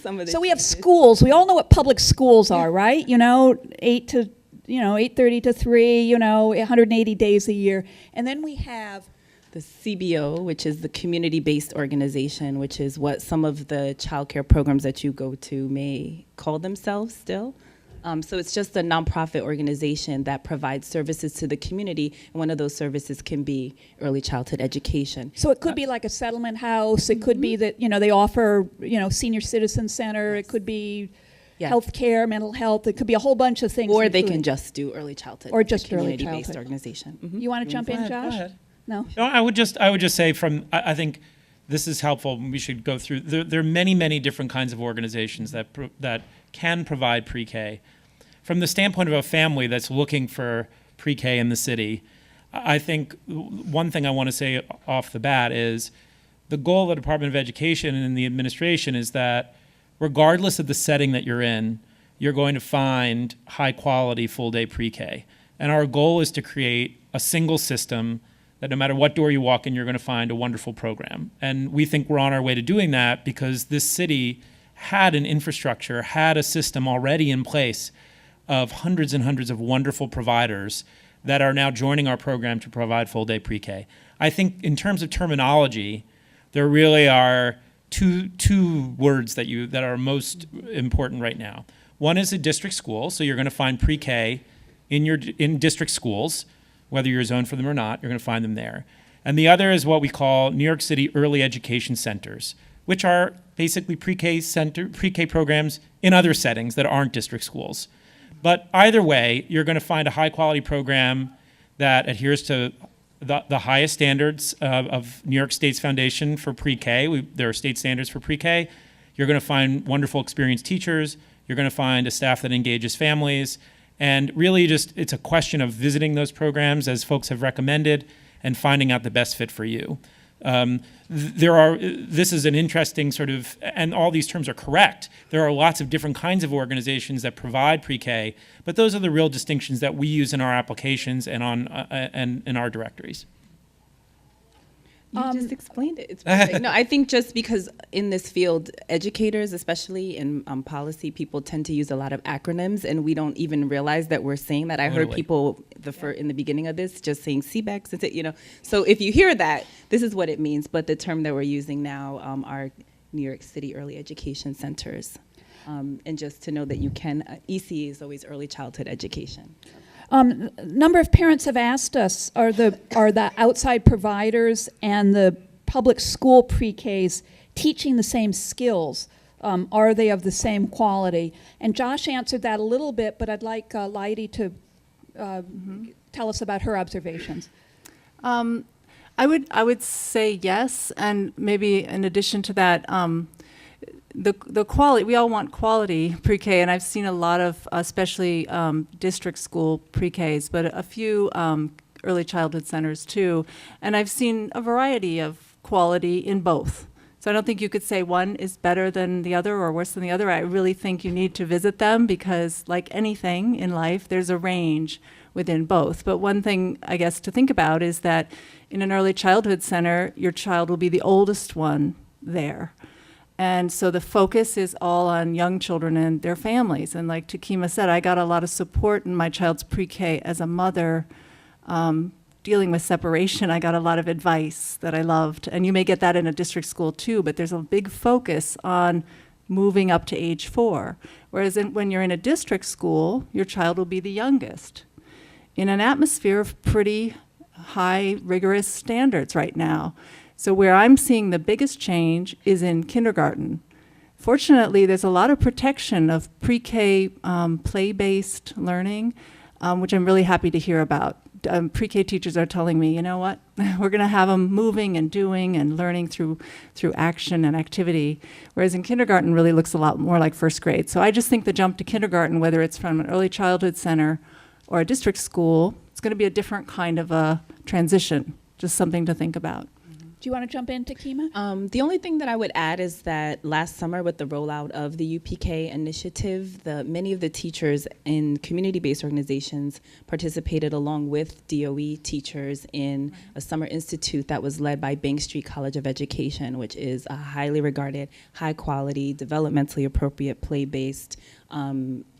Some of the So we have schools. We all know what public schools are, right? 8:30 to 3. 180 days a year, and then we have the CBO, which is the community-based organization, which is what some of the childcare programs that you go to may call themselves still. So it's just a nonprofit organization that provides services to the community, and one of those services can be early childhood education. So it could be like a settlement house. It could be that they offer senior citizen center. It could be health care, mental health. It could be a whole bunch of things. Or they can just do early childhood. Or just community-based organization. Mm-hmm. You want to jump in, Josh? Go ahead. No. No, I would just say I think this is helpful. We should go through. There are many different kinds of organizations that can provide pre-K. From the standpoint of a family that's looking for pre-K in the city, I think one thing I want to say off the bat is the goal of the Department of Education and the administration is that regardless of the setting that you're in, you're going to find high-quality full-day pre-K. And our goal is to create a single system that no matter what door you walk in, you're going to find a wonderful program. And we think we're on our way to doing that because this city had an infrastructure, had a system already in place of hundreds and hundreds of wonderful providers that are now joining our program to provide full-day pre-K. I think in terms of terminology, there really are two words that are most important right now. One is a district school, so you're going to find pre-K in district schools, whether you're zoned for them or not, you're going to find them there. And the other is what we call New York City Early Education Centers, which are basically pre-K programs in other settings that aren't district schools. But either way, you're going to find a high-quality program that adheres to the highest standards of New York State's Foundation for pre-K. There are state standards for pre-K. You're going to find wonderful experienced teachers. You're going to find a staff that engages families. And really it's a question of visiting those programs as folks have recommended and finding out the best fit for you. This is an interesting sort of, and all these terms are correct. There are lots of different kinds of organizations that provide pre-K, but those are the real distinctions that we use in our applications and and in our directories. You just explained it. It's perfect. No, I think just because in this field, educators, especially in policy, people tend to use a lot of acronyms, and we don't even realize that we're saying that. I heard people in the beginning of this just saying CBECs, So if you hear that, this is what it means. But the term that we're using now are New York City Early Education Centers, and just to know that you can. ECE is always early childhood education. Number of parents have asked us, are the outside providers and the public school pre-Ks teaching the same skills? Are they of the same quality? And Josh answered that a little bit, but I'd like Leidy to tell us about her observations. I would say yes, and maybe in addition to that, the quality, we all want quality pre-K, and I've seen a lot of, especially district school pre-Ks, but a few early childhood centers too, and I've seen a variety of quality in both. So I don't think you could say one is better than the other or worse than the other. I really think you need to visit them because, like anything in life, there's a range within both. But one thing, I guess, to think about is that in an early childhood center, your child will be the oldest one there. And so the focus is all on young children and their families. And like Takima said, I got a lot of support in my child's pre-K as a mother dealing with separation. I got a lot of advice that I loved. And you may get that in a district school too, but there's a big focus on moving up to age 4. Whereas when you're in a district school, your child will be the youngest in an atmosphere of pretty high, rigorous standards right now. So where I'm seeing the biggest change is in kindergarten. Fortunately, there's a lot of protection of pre-K play-based learning, which I'm really happy to hear about. Pre-K teachers are telling me, you know what, we're going to have them moving and doing and learning through action and activity, whereas in kindergarten really looks a lot more like first grade. So I just think the jump to kindergarten, whether it's from an early childhood center or a district school, it's going to be a different kind of a transition, just something to think about. Do you want to jump in, Takima? The only thing that I would add is that last summer with the rollout of the UPK initiative, many of the teachers in community-based organizations participated along with DOE teachers in a summer institute that was led by Bank Street College of Education, which is a highly regarded, high-quality, developmentally appropriate, play-based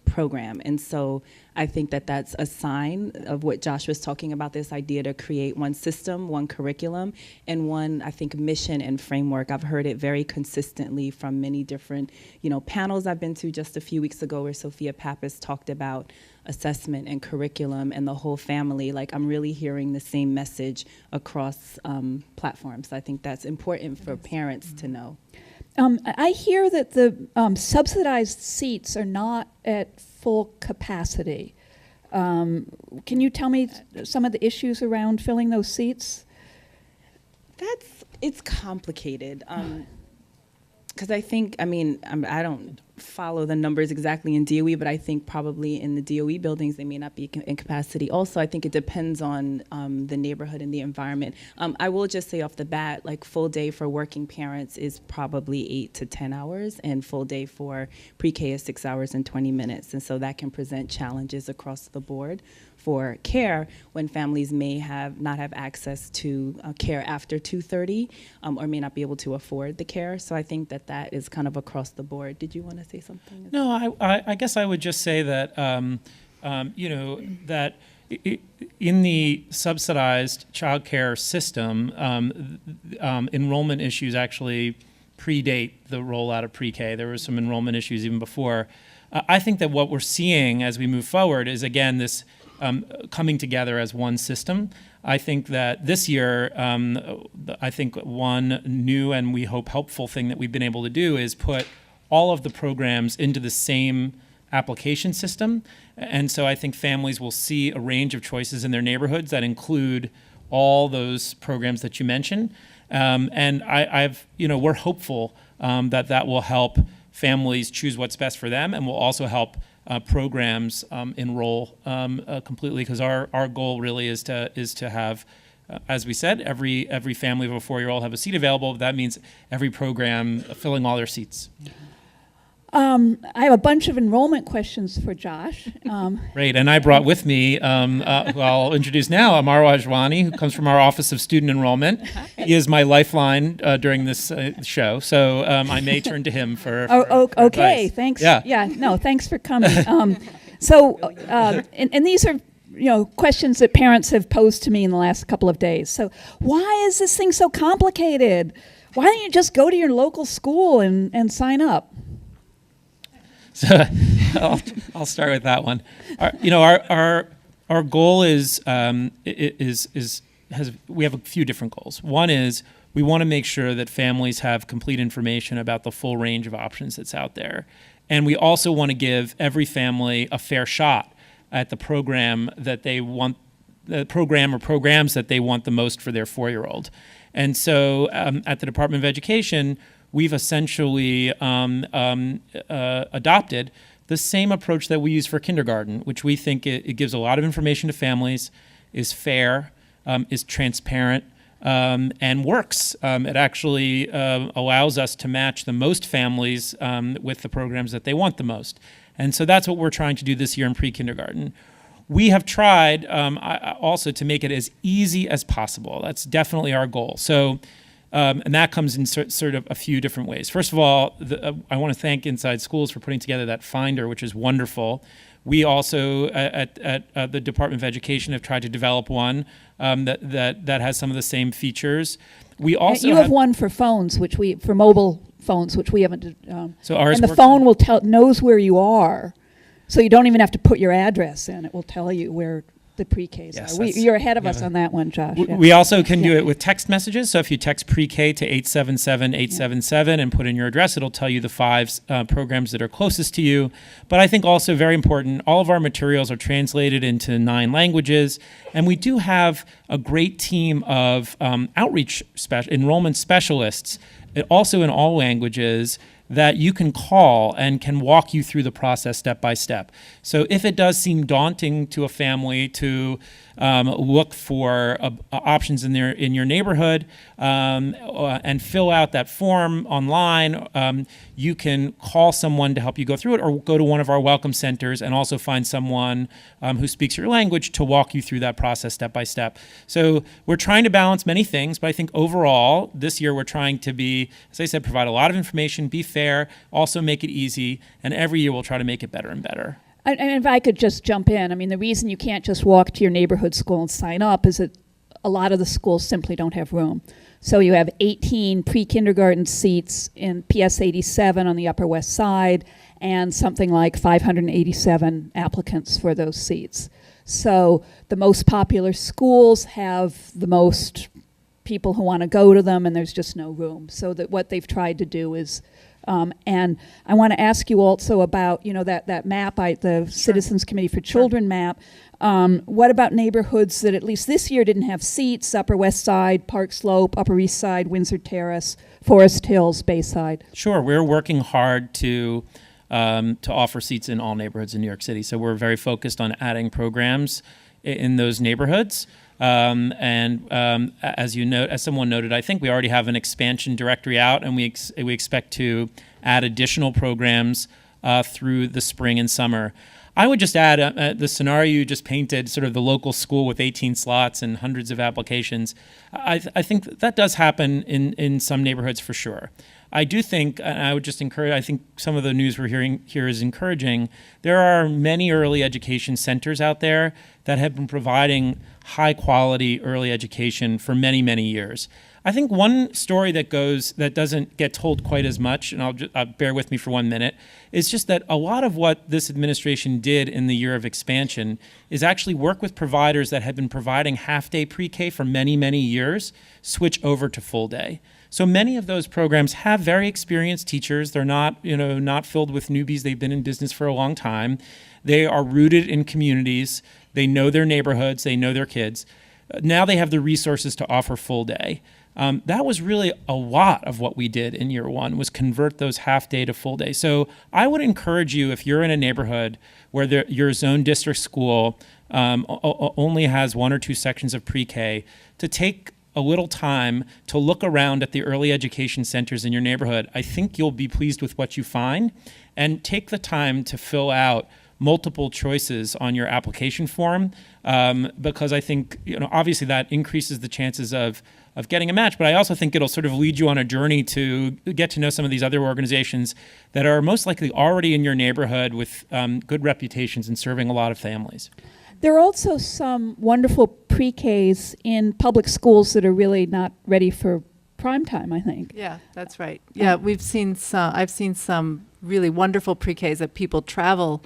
program. And so I think that that's a sign of what Josh was talking about, this idea to create one system, one curriculum, and one, I think, mission and framework. I've heard it very consistently from many different, panels I've been to just a few weeks ago where Sophia Pappas talked about assessment and curriculum and the whole family. Like, I'm really hearing the same message across platforms. I think that's important for parents to know. I hear that the subsidized seats are not at full capacity. Can you tell me some of the issues around filling those seats? It's complicated. Because I think, I don't follow the numbers exactly in DOE, but I think probably in the DOE buildings, they may not be in capacity. Also, I think it depends on the neighborhood and the environment. I will just say off the bat, like full day for working parents is probably 8 to 10 hours, and full day for pre-K is 6 hours and 20 minutes. And so that can present challenges across the board for care when families may not have access to care after 2:30 or may not be able to afford the care. So I think that is kind of across the board. Did you want to say something? No, I guess I would just say that, that in the subsidized childcare system, enrollment issues actually predate the rollout of pre-K. There were some enrollment issues even before. I think that what we're seeing as we move forward is, again, this coming together as one system. I think that this year, I think one new and we hope helpful thing that we've been able to do is put all of the programs into the same application system. And so I think families will see a range of choices in their neighborhoods that include all those programs that you mentioned. And we're hopeful that will help families choose what's best for them, and will also help programs enroll completely, because our goal really is to have, as we said, every family of a 4-year-old have a seat available. That means every program filling all their seats. I have a bunch of enrollment questions for Josh. Great, and I brought with me, who I'll introduce now, Amar Wajwani, who comes from our Office of Student Enrollment. He is my lifeline during this show, so I may turn to him for okay, advice. Thanks. Yeah. No, thanks for coming. And these are questions that parents have posed to me in the last couple of days. So why is this thing so complicated? Why don't you just go to your local school and sign up? So I'll start with that one. Our goal is we have a few different goals. One is we want to make sure that families have complete information about the full range of options that's out there, and we also want to give every family a fair shot at the program that they want, the program or programs that they want the most for their 4-year-old. And so at the Department of Education, we've essentially adopted the same approach that we use for kindergarten, which we think it gives a lot of information to families, is fair, is transparent, and works. It actually allows us to match the most families with the programs that they want the most. And so that's what we're trying to do this year in pre-kindergarten. We have tried also to make it as easy as possible. That's definitely our goal. So. And that comes in sort of a few different ways. First of all, I want to thank Inside Schools for putting together that finder, which is wonderful. We also, at the Department of Education, have tried to develop one that has some of the same features. We also have one for phones, for mobile phones, which we haven't. So ours, and the phone knows where you are, so you don't even have to put your address in. It will tell you where the pre-Ks are. You're ahead of us on that one, Josh. We also can do it with text messages. So if you text pre-K to 877-877 and put in your address, it'll tell you the 5 programs that are closest to you. But I think also very important, all of our materials are translated into 9 languages. And we do have a great team of outreach enrollment specialists, also in all languages, that you can call and can walk you through the process step by step. So if it does seem daunting to a family to look for options in your neighborhood and fill out that form online, you can call someone to help you go through it, or go to one of our welcome centers and also find someone who speaks your language to walk you through that process step by step. So we're trying to balance many things, but I think overall this year we're trying to be, as I said, provide a lot of information, be fair, also make it easy, and every year we'll try to make it better and better. And if I could just jump in, I mean, the reason you can't just walk to your neighborhood school and sign up is that a lot of the schools simply don't have room. So you have 18 pre-kindergarten seats in PS 87 on the Upper West Side, and something like 587 applicants for those seats. So the most popular schools have the most people who want to go to them, and there's just no room. So that what they've tried to do is, and I want to ask you also about, that map, the Citizens Committee for Children map. What about neighborhoods that at least this year didn't have seats? Upper West Side, Park Slope, Upper East Side, Windsor Terrace, Forest Hills, Bayside. Sure, we're working hard to offer seats in all neighborhoods in New York City. So we're very focused on adding programs in those neighborhoods. As someone noted, I think we already have an expansion directory out, and we expect to add additional programs through the spring and summer. I would just add the scenario you just painted, sort of the local school with 18 slots and hundreds of applications. I think that does happen in some neighborhoods for sure. I do think, and I would just encourage, I think some of the news we're hearing here is encouraging. There are many early education centers out there that have been providing high quality early education for many, many years. I think one story that doesn't get told quite as much, and I'll bear with me for 1 minute, is just that a lot of what this administration did in the year of expansion is actually work with providers that had been providing half-day pre-K for many, many years, switch over to full day. So many of those programs have very experienced teachers. They're not filled with newbies. They've been in business for a long time. They are rooted in communities. They know their neighborhoods. They know their kids. Now they have the resources to offer full day. That was really a lot of what we did in year one, was convert those half day to full day. So I would encourage you, if you're in a neighborhood where your zone district school only has 1 or 2 sections of pre-K, to take a little time to look around at the early education centers in your neighborhood. I think you'll be pleased with what you find, and take the time to fill out multiple choices on your application form, because I think, obviously that increases the chances of getting a match, but I also think it'll sort of lead you on a journey to get to know some of these other organizations that are most likely already in your neighborhood with good reputations and serving a lot of families. There are also some wonderful pre-Ks in public schools that are really not ready for prime time, I think. Yeah, that's right. Yeah, I've seen some really wonderful pre-Ks that people travel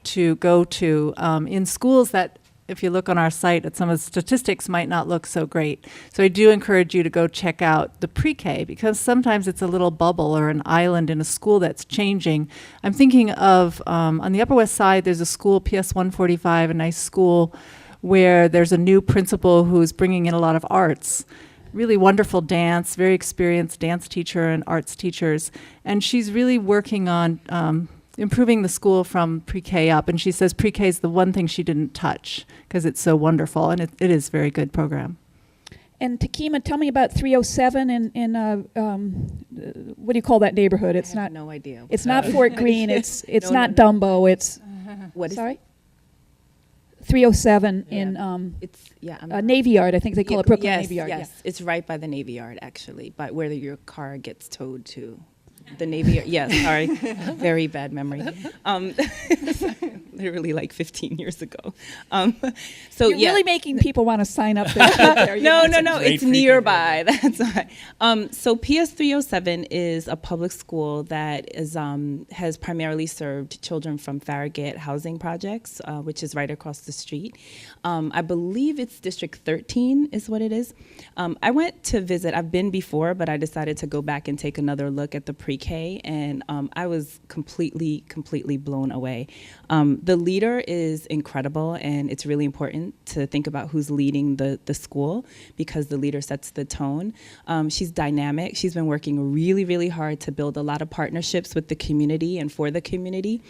to go to in schools that, if you look on our site at some of the statistics, might not look so great. So I do encourage you to go check out the pre-K, because sometimes it's a little bubble or an island in a school that's changing. I'm thinking of, on the Upper West Side, there's a school, PS 145, a nice school, where there's a new principal who's bringing in a lot of arts. Really wonderful dance, very experienced dance teacher and arts teachers. And she's really working on improving the school from pre-K up, and she says pre-K is the one thing she didn't touch because it's so wonderful, and it is a very good program. And Takima, tell me about 307 in what do you call that neighborhood? It's I have no idea. It's not Fort Greene. It's No, not no. Dumbo. It's What is sorry. 307 Yeah. in It's Navy Yard. I think they call it Brooklyn yes, Navy Yard. Yes, it's right by the Navy Yard, actually, but where your car gets towed to. The Navy Yard, yes, sorry, very bad memory. Literally like 15 years ago. So You're really making people want to sign up there. No, it's nearby. That's why. So PS 307 is a public school that is has primarily served children from Farragut housing projects, which is right across the street. I believe it's District 13 is what it is. I went to visit. I've been before, but I decided to go back and take another look at the pre-K pre-K, and I was completely blown away. The leader is incredible, and it's really important to think about who's leading the school, because the leader sets the tone. She's dynamic. She's been working really hard to build a lot of partnerships with the community and for the community.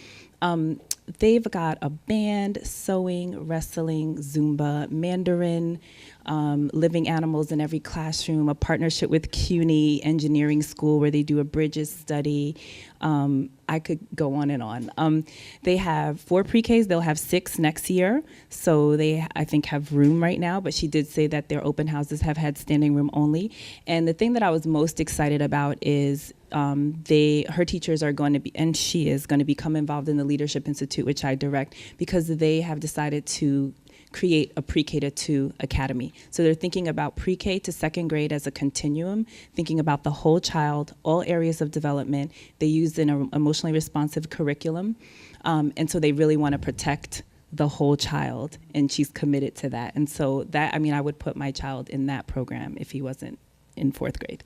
They've got a band, sewing, wrestling, Zumba, Mandarin, living animals in every classroom, a partnership with CUNY Engineering School where they do a bridges study. I could go on and on. They have 4 pre-Ks. They'll have 6 next year. So they, I think, have room right now. But she did say that their open houses have had standing room only. And the thing that I was most excited about is her teachers are going to be, and she is going to become involved in the Leadership Institute, which I direct, because they have decided to create a pre-K to 2 academy. So they're thinking about pre-K to 2nd grade as a continuum, thinking about the whole child, all areas of development. They use an emotionally responsive curriculum. And so they really want to protect the whole child, and she's committed to that. And so that, I mean, I would put my child in that program if he wasn't in 4th grade.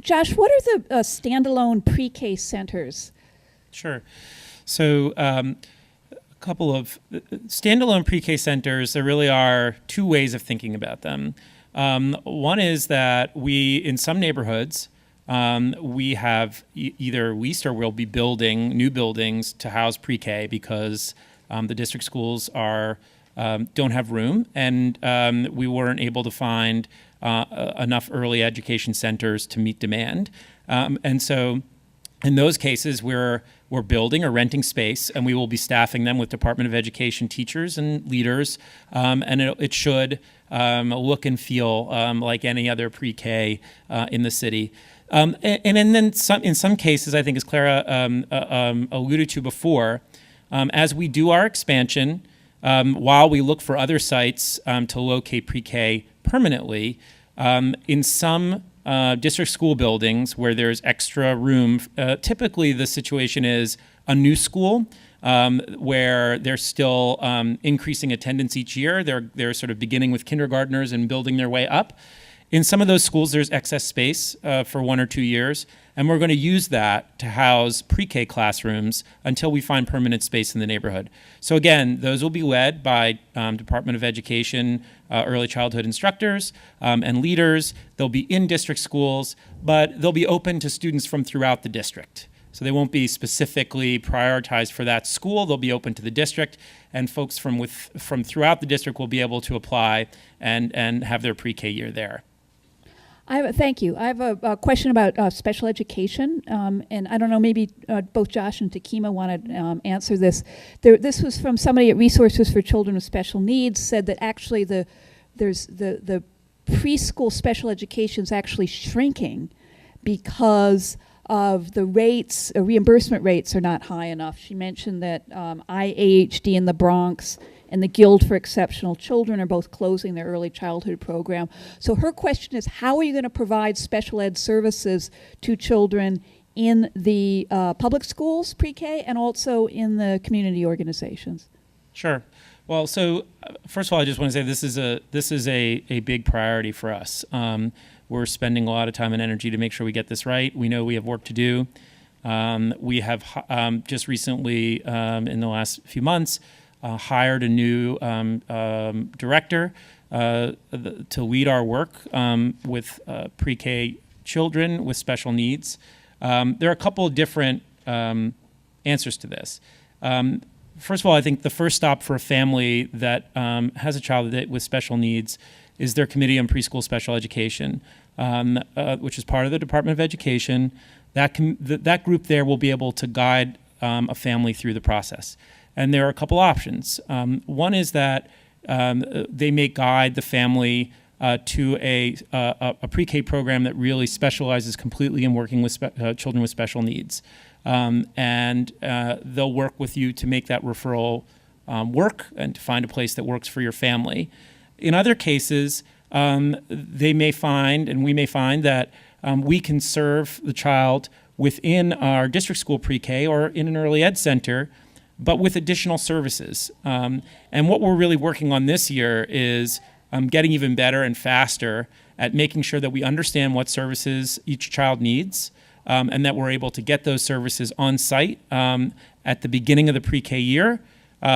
Josh, what are the standalone pre-K centers? Sure. So a couple of standalone pre-K centers, there really are 2 ways of thinking about them. One is that we, in some neighborhoods, we have either leased or will be building new buildings to house pre-K because the district schools don't have room, and we weren't able to find enough early education centers to meet demand. And so in those cases, we're building or renting space, and we will be staffing them with Department of Education teachers and leaders, and it should look and feel like any other pre-K in the city. And then in some cases, I think, as Clara alluded to before, as we do our expansion, while we look for other sites to locate pre-K permanently, in some district school buildings where there's extra room, typically the situation is a new school where they're still increasing attendance each year. They're sort of beginning with kindergartners and building their way up. In some of those schools, there's excess space for 1 or 2 years, and we're going to use that to house pre-K classrooms until we find permanent space in the neighborhood. So again, those will be led by Department of Education, early childhood instructors and leaders. They'll be in district schools, but they'll be open to students from throughout the district. So they won't be specifically prioritized for that school. They'll be open to the district, and folks from throughout the district will be able to apply and have their pre-K year there. Thank you. I have a question about special education, and I don't know, maybe both Josh and Takima want to answer this. This was from somebody at Resources for Children with Special Needs, said that actually the preschool special education is actually shrinking because of the rates, reimbursement rates are not high enough. She mentioned that IAHD in the Bronx and the Guild for Exceptional Children are both closing their early childhood program. So her question is, how are you going to provide special ed services to children in the public schools, pre-K, and also in the community organizations? Sure. Well, so first of all, I just want to say this is a big priority for us. We're spending a lot of time and energy to make sure we get this right. We know we have work to do. We have just recently, in the last few months, hired a new director to lead our work with pre-K children with special needs. There are a couple of different answers to this. First of all, I think the first stop for a family that has a child with special needs is their Committee on Preschool Special Education, which is part of the Department of Education. That group there will be able to guide a family through the process. And there are a couple options. One is that they may guide the family to a pre-K program that really specializes completely in working with children with special needs. And they'll work with you to make that referral work and to find a place that works for your family. In other cases, they may find, and we may find, that we can serve the child within our district school pre-K or in an early ed center, but with additional services. And what we're really working on this year is getting even better and faster at making sure that we understand what services each child needs, and that we're able to get those services on site at the beginning of the pre-K year,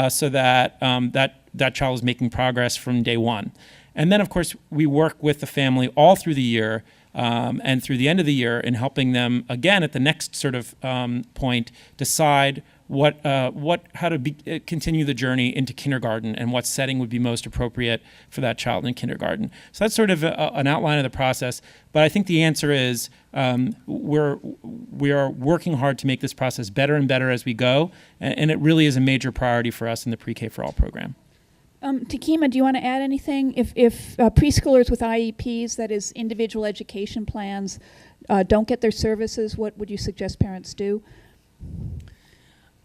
so that that child is making progress from day one. And then, of course, we work with the family all through the year and through the end of the year in helping them, again, at the next sort of point, decide how to continue the journey into kindergarten and what setting would be most appropriate for that child in kindergarten. So that's sort of an outline of the process. But I think the answer is we are working hard to make this process better and better as we go, and it really is a major priority for us in the Pre-K for All program. Takima, do you want to add anything? If preschoolers with IEPs, that is individual education plans, don't get their services, what would you suggest parents do?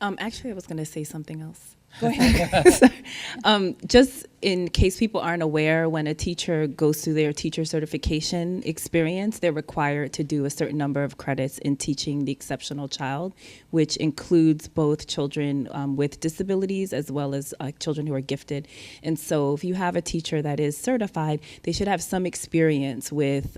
Actually, I was going to say something else. Go ahead. Sorry. Just in case people aren't aware, when a teacher goes through their teacher certification experience, they're required to do a certain number of credits in teaching the exceptional child, which includes both children with disabilities as well as children who are gifted. And so if you have a teacher that is certified, they should have some experience with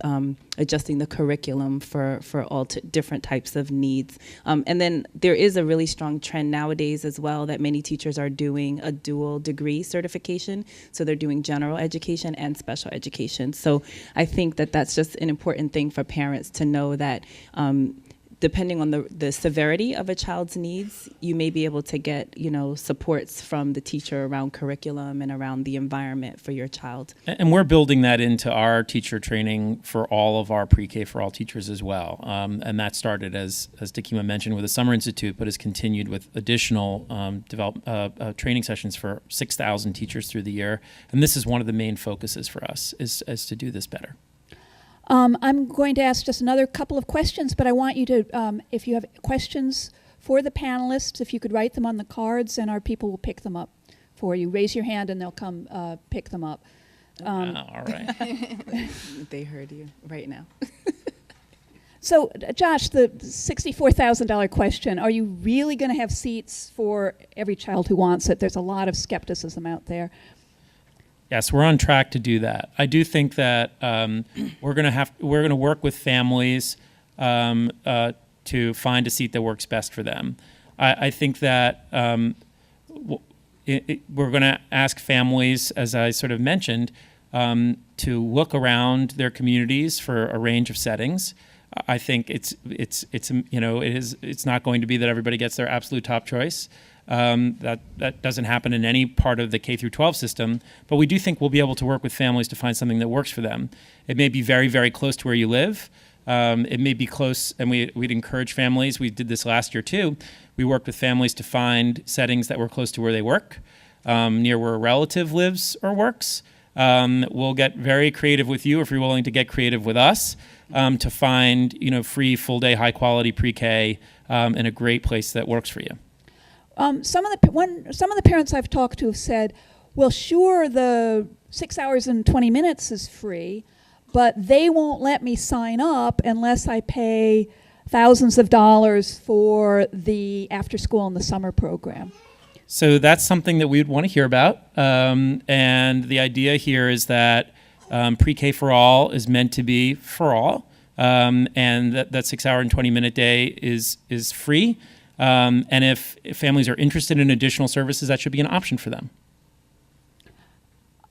adjusting the curriculum for all different types of needs. And then there is a really strong trend nowadays as well that many teachers are doing a dual degree certification. So they're doing general education and special education. So I think that that's just an important thing for parents to know, that depending on the severity of a child's needs, you may be able to get, supports from the teacher around curriculum and around the environment for your child. And we're building that into our teacher training for all of our pre-K for all teachers as well. And that started, as Takima mentioned, with the Summer Institute, but has continued with additional training sessions for 6,000 teachers through the year. And this is one of the main focuses for us, is to do this better. I'm going to ask just another couple of questions, but I want you to, if you have questions for the panelists, if you could write them on the cards, and our people will pick them up for you. Raise your hand and they'll come pick them up. All right. They heard you right now. So, Josh, the $64,000 question, are you really going to have seats for every child who wants it? There's a lot of skepticism out there. Yes, we're on track to do that. I do think that we're going to work with families to find a seat that works best for them. I think that we're going to ask families, as I sort of mentioned, to look around their communities for a range of settings. I think it's not going to be that everybody gets their absolute top choice. That doesn't happen in any part of the K through 12 system, but we do think we'll be able to work with families to find something that works for them. It may be very, very close to where you live. It may be close, and we'd encourage families. We did this last year too. We worked with families to find settings that were close to where they work, near where a relative lives or works. We'll get very creative with you, if you're willing to get creative with us, to find free, full-day, high-quality pre-K in a great place that works for you. Some of the parents I've talked to have said, well, sure, the 6 hours and 20 minutes is free, but they won't let me sign up unless I pay thousands of dollars for the after school and the summer program. So that's something that we would want to hear about. And the idea here is that pre-K for all is meant to be for all. And that 6 hour and 20 minute day is free. And if families are interested in additional services, that should be an option for them.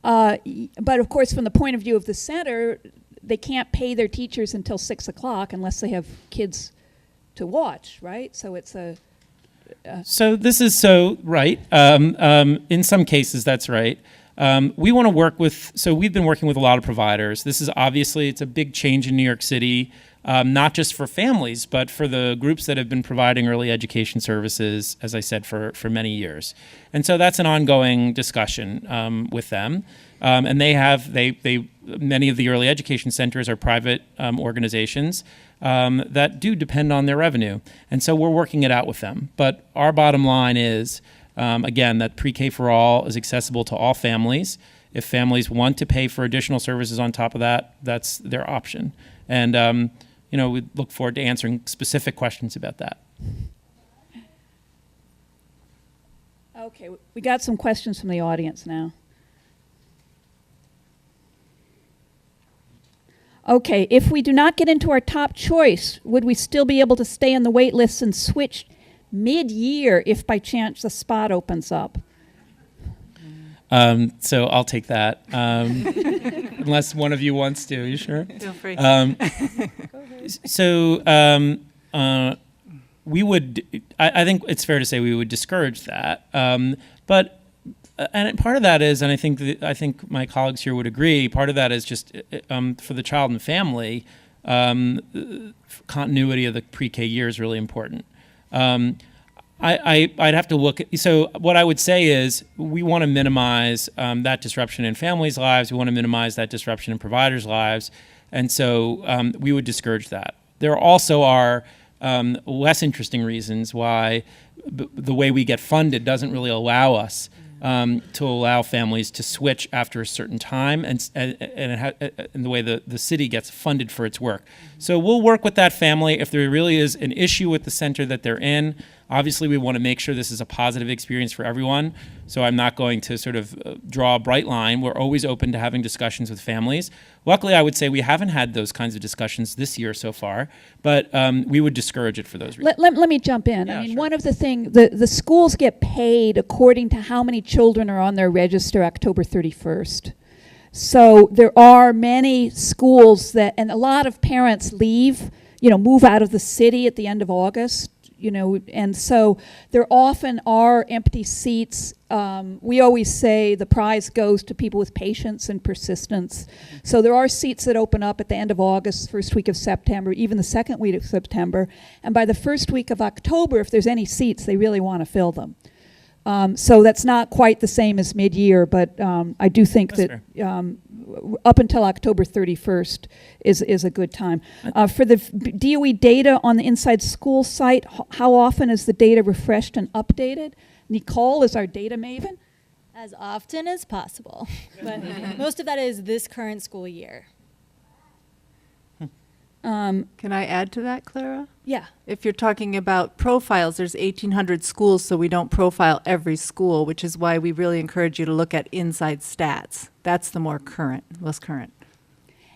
But of course, from the point of view of the center, they can't pay their teachers until 6 o'clock unless they have kids to watch, right? So it's a... So this is so right. In some cases, that's right. We want to work with, so we've been working with a lot of providers. This is obviously, it's a big change in New York City, not just for families, but for the groups that have been providing early education services, as I said, for many years. And so that's an ongoing discussion with them. And many of the early education centers are private organizations that do depend on their revenue. And so we're working it out with them. But our bottom line is, again, that pre-K for all is accessible to all families. If families want to pay for additional services on top of that, that's their option. And we look forward to answering specific questions about that. Okay, we got some questions from the audience now. Okay, if we do not get into our top choice, would we still be able to stay on the wait list and switch mid-year if by chance the spot opens up? So I'll take that. Unless one of you wants to. You sure? Feel free. We would, I think it's fair to say we would discourage that. But part of that is, and I think my colleagues here would agree, part of that is just for the child and family, continuity of the pre-K year is really important. I'd have to look at, so what I would say is we want to minimize that disruption in families' lives. We want to minimize that disruption in providers' lives. And so we would discourage that. There also are less interesting reasons why the way we get funded doesn't really allow us to allow families to switch after a certain time and the way the city gets funded for its work. So we'll work with that family. If there really is an issue with the center that they're in, obviously we want to make sure this is a positive experience for everyone. So I'm not going to sort of draw a bright line. We're always open to having discussions with families. Luckily, I would say we haven't had those kinds of discussions this year so far, but we would discourage it for those reasons. Let me jump in. Yeah, I mean, sure. one of the things, the schools get paid according to how many children are on their register October 31st. So there are many schools that, and a lot of parents leave, move out of the city at the end of August, and so there often are empty seats. We always say the prize goes to people with patience and persistence. So there are seats that open up at the end of August, first week of September, even the second week of September. And by the first week of October, if there's any seats, they really want to fill them. So that's not quite the same as mid-year, but I do think That's that up until October 31st is a good time. For the DOE data on the Inside School site, how often is the data refreshed and updated? Nicole is our data maven. As often as possible. But most of that is this current school year. Can I add to that, Clara? Yeah. If you're talking about profiles, there's 1,800 schools, so we don't profile every school, which is why we really encourage you to look at Inside Stats. That's the most current.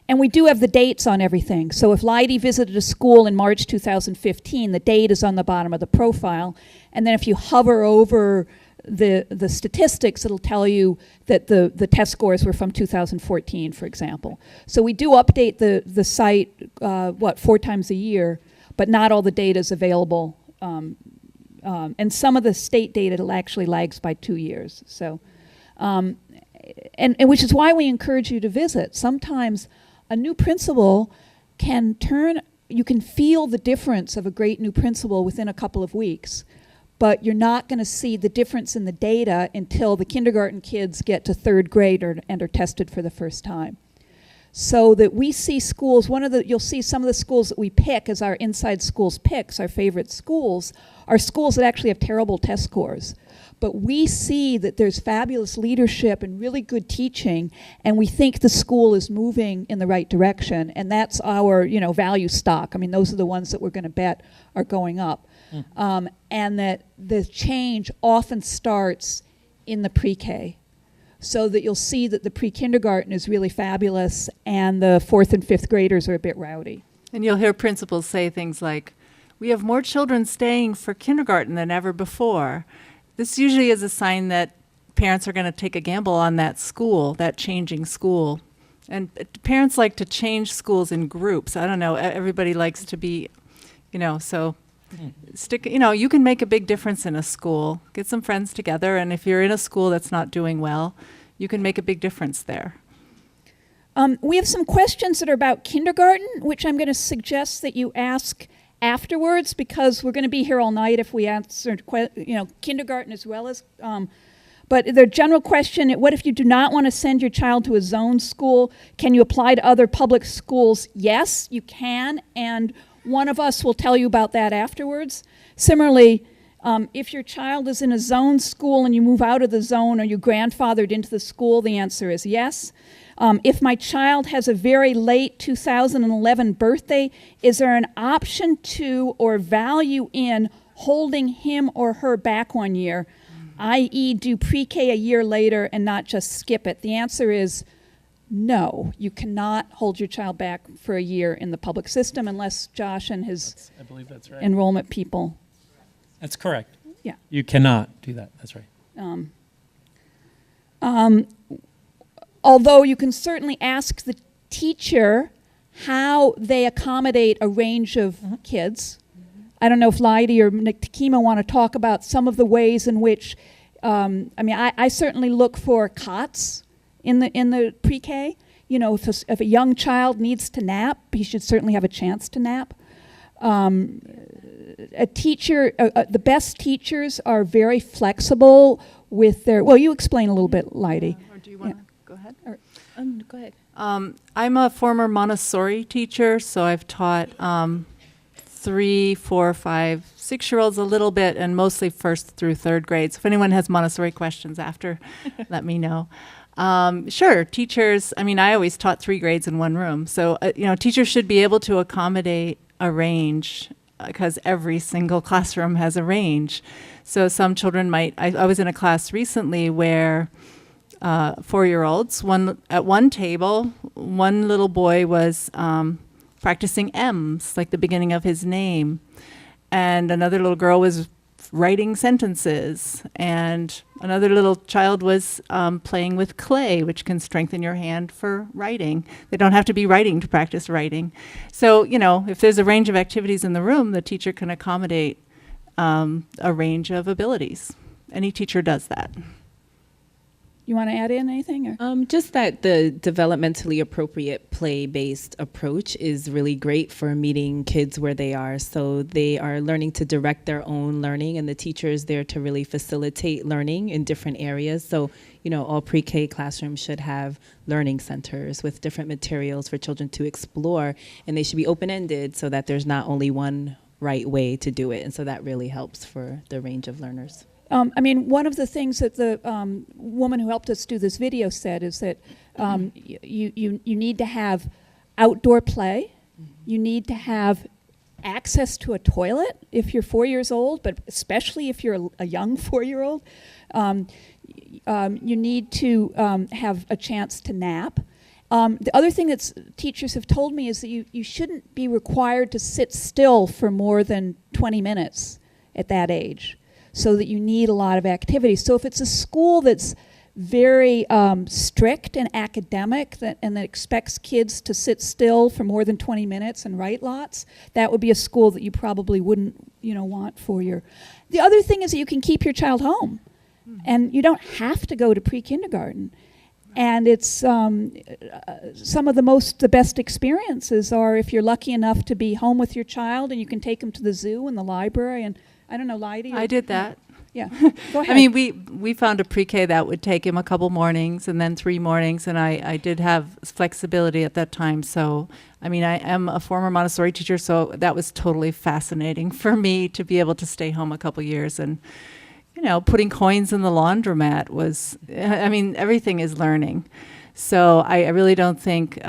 And we do have the dates on everything. So if Leidy visited a school in March 2015, the date is on the bottom of the profile. And then if you hover over the statistics, it'll tell you that the test scores were from 2014, for example. So we do update the site, 4 times a year, but not all the data is available. And some of the state data actually lags by 2 years. So, and which is why we encourage you to visit. Sometimes a new principal you can feel the difference of a great new principal within a couple of weeks. But you're not going to see the difference in the data until the kindergarten kids get to 3rd grade and are tested for the first time. So that we see schools, you'll see some of the schools that we pick as our Inside Schools picks, our favorite schools, are schools that actually have terrible test scores. But we see that there's fabulous leadership and really good teaching, and we think the school is moving in the right direction, and that's our value stock. I mean, those are the ones that we're going to bet are going up. And that the change often starts in the pre-K, so that you'll see that the pre-kindergarten is really fabulous and the 4th and 5th graders are a bit rowdy. And you'll hear principals say things like, we have more children staying for kindergarten than ever before. This usually is a sign that parents are going to take a gamble on that school, that changing school. And parents like to change schools in groups. I don't know, everybody likes to be, so you can make a big difference in a school. Get some friends together, and if you're in a school that's not doing well, you can make a big difference there. We have some questions that are about kindergarten, which I'm going to suggest that you ask afterwards, because we're going to be here all night if we answer kindergarten as well as but the general question, what if you do not want to send your child to a zoned school? Can you apply to other public schools? Yes, you can, and one of us will tell you about that afterwards. Similarly, if your child is in a zoned school and you move out of the zone, or you grandfathered into the school, the answer is yes. If my child has a very late 2011 birthday, is there an option to or value in holding him or her back 1 year, i.e. do pre-K a year later and not just skip it? The answer is no, you cannot hold your child back for a year in the public system unless Josh and his I believe that's right. enrollment people. That's correct. Yeah. You cannot do that. That's right. Although you can certainly ask the teacher how they accommodate a range of kids. I don't know if Lydia or Takima want to talk about some of the ways in which, I certainly look for cots in the pre-K. You know, if a young child needs to nap, he should certainly have a chance to nap. A teacher, the best teachers are very flexible with their, well, you explain a little bit, Lydia. Or do you want to go ahead? Or, Go ahead. I'm a former Montessori teacher, so I've taught 3, 4, 5, 6-year-olds a little bit, and mostly 1st through 3rd grades. If anyone has Montessori questions after, let me know. Sure, teachers, I always taught 3 grades in one room. So, teachers should be able to accommodate a range because every single classroom has a range. So some children might, I was in a class recently where 4-year-olds, at one table, one little boy was practicing M's, like the beginning of his name. And another little girl was writing sentences. And another little child was playing with clay, which can strengthen your hand for writing. They don't have to be writing to practice writing. So, if there's a range of activities in the room, the teacher can accommodate a range of abilities. Any teacher does that. You want to add in anything? Or? Just that the developmentally appropriate play-based approach is really great for meeting kids where they are. So they are learning to direct their own learning, and the teacher is there to really facilitate learning in different areas. So, all pre-K classrooms should have learning centers with different materials for children to explore, and they should be open-ended so that there's not only one right way to do it. And so that really helps for the range of learners. One of the things that the woman who helped us do this video said is that you need to have outdoor play. You need to have access to a toilet if you're 4 years old, but especially if you're a young 4-year-old. You need to have a chance to nap. The other thing that teachers have told me is that you shouldn't be required to sit still for more than 20 minutes at that age, so that you need a lot of activity. So if it's a school that's very strict and academic and that expects kids to sit still for more than 20 minutes and write lots, that would be a school that you probably wouldn't want for your... The other thing is that you can keep your child home. And you don't have to go to pre-kindergarten. And it's some of the best experiences are if you're lucky enough to be home with your child and you can take them to the zoo and the library. And I don't know, Lydia? I did that. Yeah, go ahead. We found a pre-K that would take him a couple mornings and then 3 mornings, and I did have flexibility at that time. So, I am a former Montessori teacher, so that was totally fascinating for me to be able to stay home a couple years. And, putting coins in the laundromat was, everything is learning. So I really don't think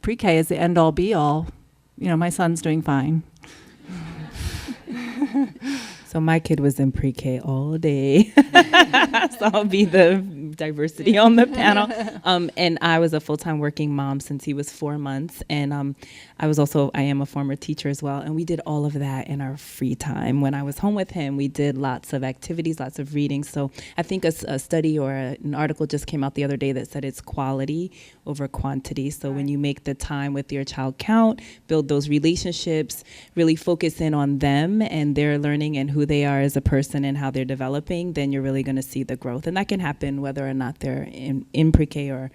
pre-K is the end-all, be-all. My son's doing fine. So my kid was in pre-K all day. So I'll be the diversity on the panel. And I was a full-time working mom since he was 4 months. And I am a former teacher as well. And we did all of that in our free time. When I was home with him, we did lots of activities, lots of reading. So I think a study or an article just came out the other day that said it's quality over quantity. So when you make the time with your child count, build those relationships, really focus in on them and their learning and who they are as a person and how they're developing, then you're really going to see the growth. And that can happen whether or not they're in pre-K or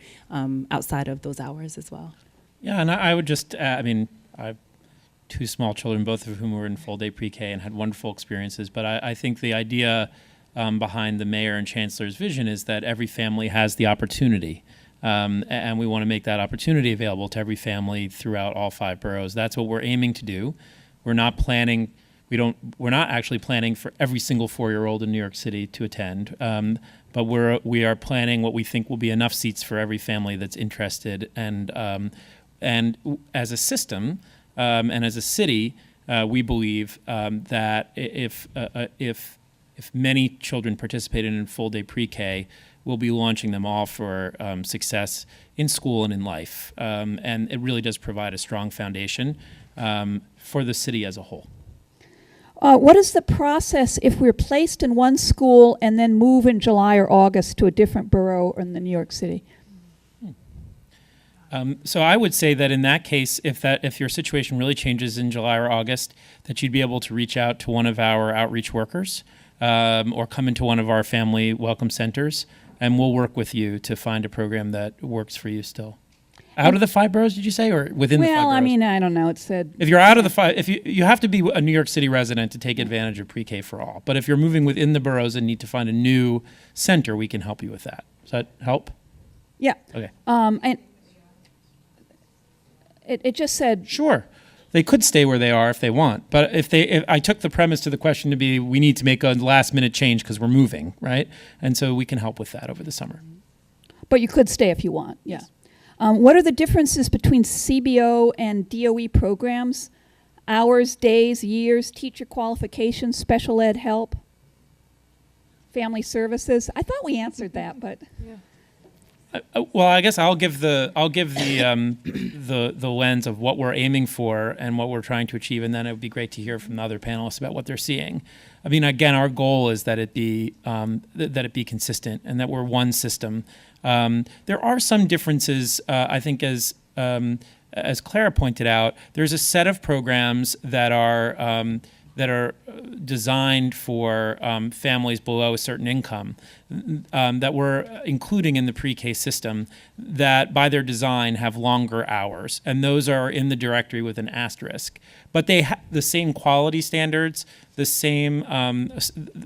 outside of those hours as well. Yeah, and I would just, I have 2 small children, both of whom were in full-day pre-K and had wonderful experiences. But I think the idea behind the mayor and chancellor's vision is that every family has the opportunity. And we want to make that opportunity available to every family throughout all 5 boroughs. That's what we're aiming to do. We're not actually planning for every single 4-year-old in New York City to attend. But we are planning what we think will be enough seats for every family that's interested. And as a system and as a city, we believe that if many children participated in full-day pre-K, we'll be launching them all for success in school and in life. And it really does provide a strong foundation for the city as a whole. What is the process if we're placed in one school and then move in July or August to a different borough in the New York City? So I would say that in that case, if your situation really changes in July or August, that you'd be able to reach out to one of our outreach workers or come into one of our family welcome centers, and we'll work with you to find a program that works for you still. Out of the 5 boroughs, did you say, or within the 5 boroughs? Well, I mean, I don't know. It said... If you're out of the 5, if you have to be a New York City resident to take advantage of pre-K for all. But if you're moving within the boroughs and need to find a new center, we can help you with that. Does that help? Yeah. Okay. And it just said... Sure. They could stay where they are if they want. But if I took the premise to the question to be, we need to make a last-minute change because we're moving, right? And so we can help with that over the summer. But you could stay if you want, yeah. What are the differences between Cbo and DOE programs? Hours, days, years, teacher qualifications, special ed help, family services? I thought we answered that, but... Well, I guess I'll give the lens of what we're aiming for and what we're trying to achieve, and then it would be great to hear from the other panelists about what they're seeing. I mean, again, our goal is that it be consistent and that we're one system. There are some differences, I think, as Clara pointed out. There's a set of programs that are designed for families below a certain income that we're including in the pre-K system that by their design have longer hours, and those are in the directory with an asterisk. But they have the same quality standards, the same,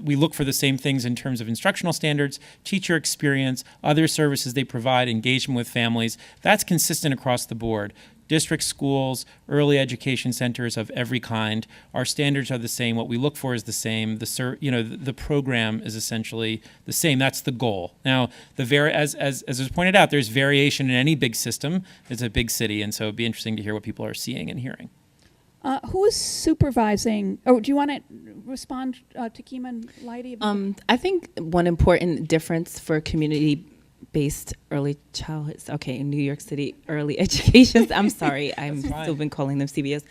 we look for the same things in terms of instructional standards, teacher experience, other services they provide, engagement with families. That's consistent across the board. District schools, early education centers of every kind, our standards are the same. What we look for is the same. The program is essentially the same. That's the goal. Now, as was pointed out, there's variation in any big system. It's a big city, and so it'd be interesting to hear what people are seeing and hearing. Who is supervising? Oh, do you want to respond to Kima and Leidy? I think one important difference for community-based early childhood, okay, in New York City early education, I'm sorry, I'm still been calling them CBOs,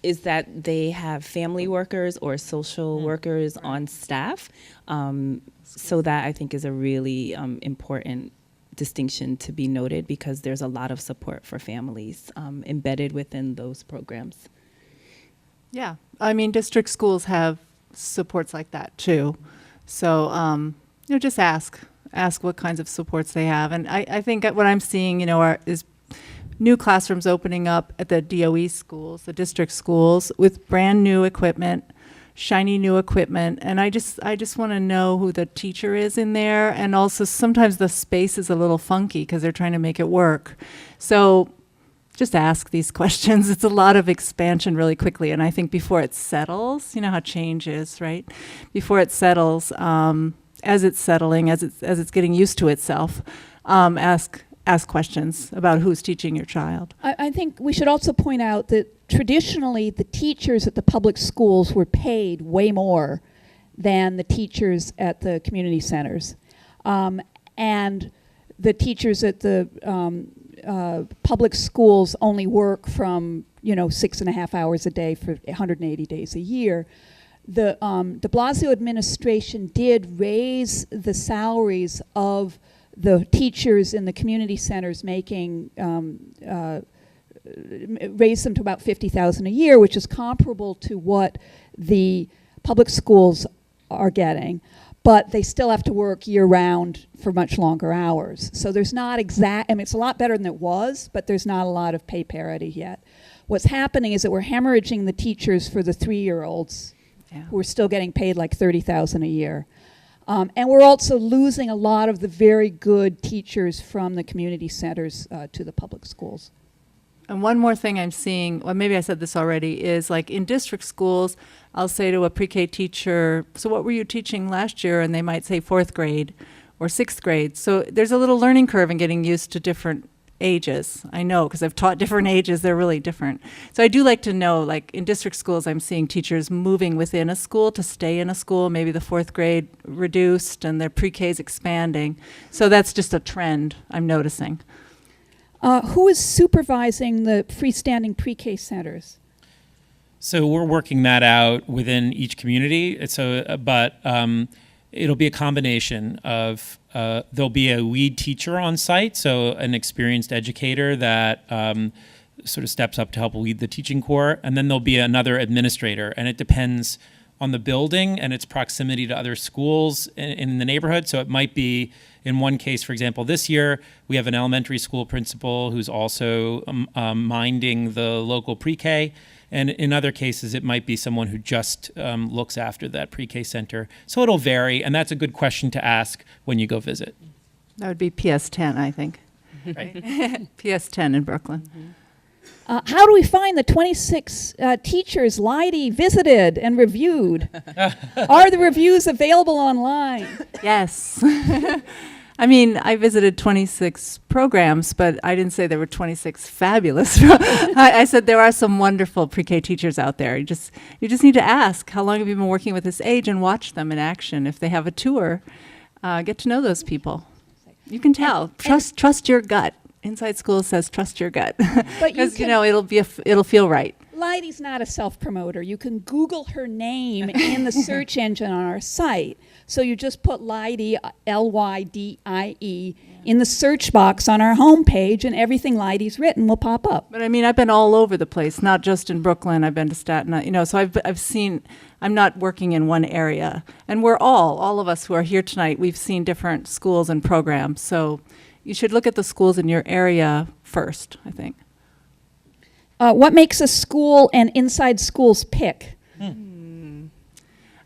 is that they have family workers or social workers on staff. So that I think is a really important distinction to be noted, because there's a lot of support for families embedded within those programs. Yeah, I mean, district schools have supports like that too. So, just ask what kinds of supports they have. And I think what I'm seeing, is new classrooms opening up at the DOE schools, the district schools, with brand new equipment, shiny new equipment. And I just want to know who the teacher is in there. And also sometimes the space is a little funky because they're trying to make it work. So just ask these questions. It's a lot of expansion really quickly. And I think before it settles, you know how change is, right? Before it settles, as it's settling, as it's getting used to itself, ask questions about who's teaching your child. I think we should also point out that traditionally the teachers at the public schools were paid way more than the teachers at the community centers. And the teachers at the public schools only work from 6.5 hours a day for 180 days a year. The de Blasio administration did raise the salaries of the teachers in the community centers, raised them to about $50,000 a year, which is comparable to what the public schools are getting. But they still have to work year-round for much longer hours. So there's not it's a lot better than it was, but there's not a lot of pay parity yet. What's happening is that we're hemorrhaging the teachers for the 3-year-olds who are still getting paid like $30,000 a year. And we're also losing a lot of the very good teachers from the community centers to the public schools. And one more thing I'm seeing, well, maybe I said this already, is like in district schools, I'll say to a pre-K teacher, so what were you teaching last year? And they might say 4th grade or 6th grade. So there's a little learning curve in getting used to different ages. I know, because I've taught different ages, they're really different. So I do like to know, like in district schools, I'm seeing teachers moving within a school to stay in a school, maybe the 4th grade reduced and their pre-K's expanding. So that's just a trend I'm noticing. Who is supervising the freestanding pre-K centers? So we're working that out within each community. So, but it'll be a combination of there'll be a lead teacher on site, so an experienced educator that sort of steps up to help lead the teaching core, and then there'll be another administrator, and it depends on the building and its proximity to other schools in the neighborhood. So it might be, in one case, for example, this year, we have an elementary school principal who's also minding the local pre-K. And in other cases, it might be someone who just looks after that pre-K center. So it'll vary, and that's a good question to ask when you go visit. That would be PS10, I think. Right. PS10 in Brooklyn. How do we find the 26 teachers Leidy visited and reviewed? Are the reviews available online? Yes. I mean, I visited 26 programs, but I didn't say there were 26 fabulous. I said there are some wonderful pre-K teachers out there. You just need to ask, how long have you been working with this age, and watch them in action. If they have a tour, get to know those people. You can tell. Trust your gut. Inside Schools says trust your gut, because you know it'll feel right. Leidy's not a self-promoter. You can Google her name in the search engine on our site. So you just put Leidy, L-Y-D-I-E, in the search box on our homepage, and everything Leidy's written will pop up. But I mean, I've been all over the place, not just in Brooklyn. I've been to Staten Island, you know. So I've seen. I'm not working in one area, and we're all of us who are here tonight. We've seen different schools and programs. So you should look at the schools in your area first, I think. What makes a school and Inside Schools pick?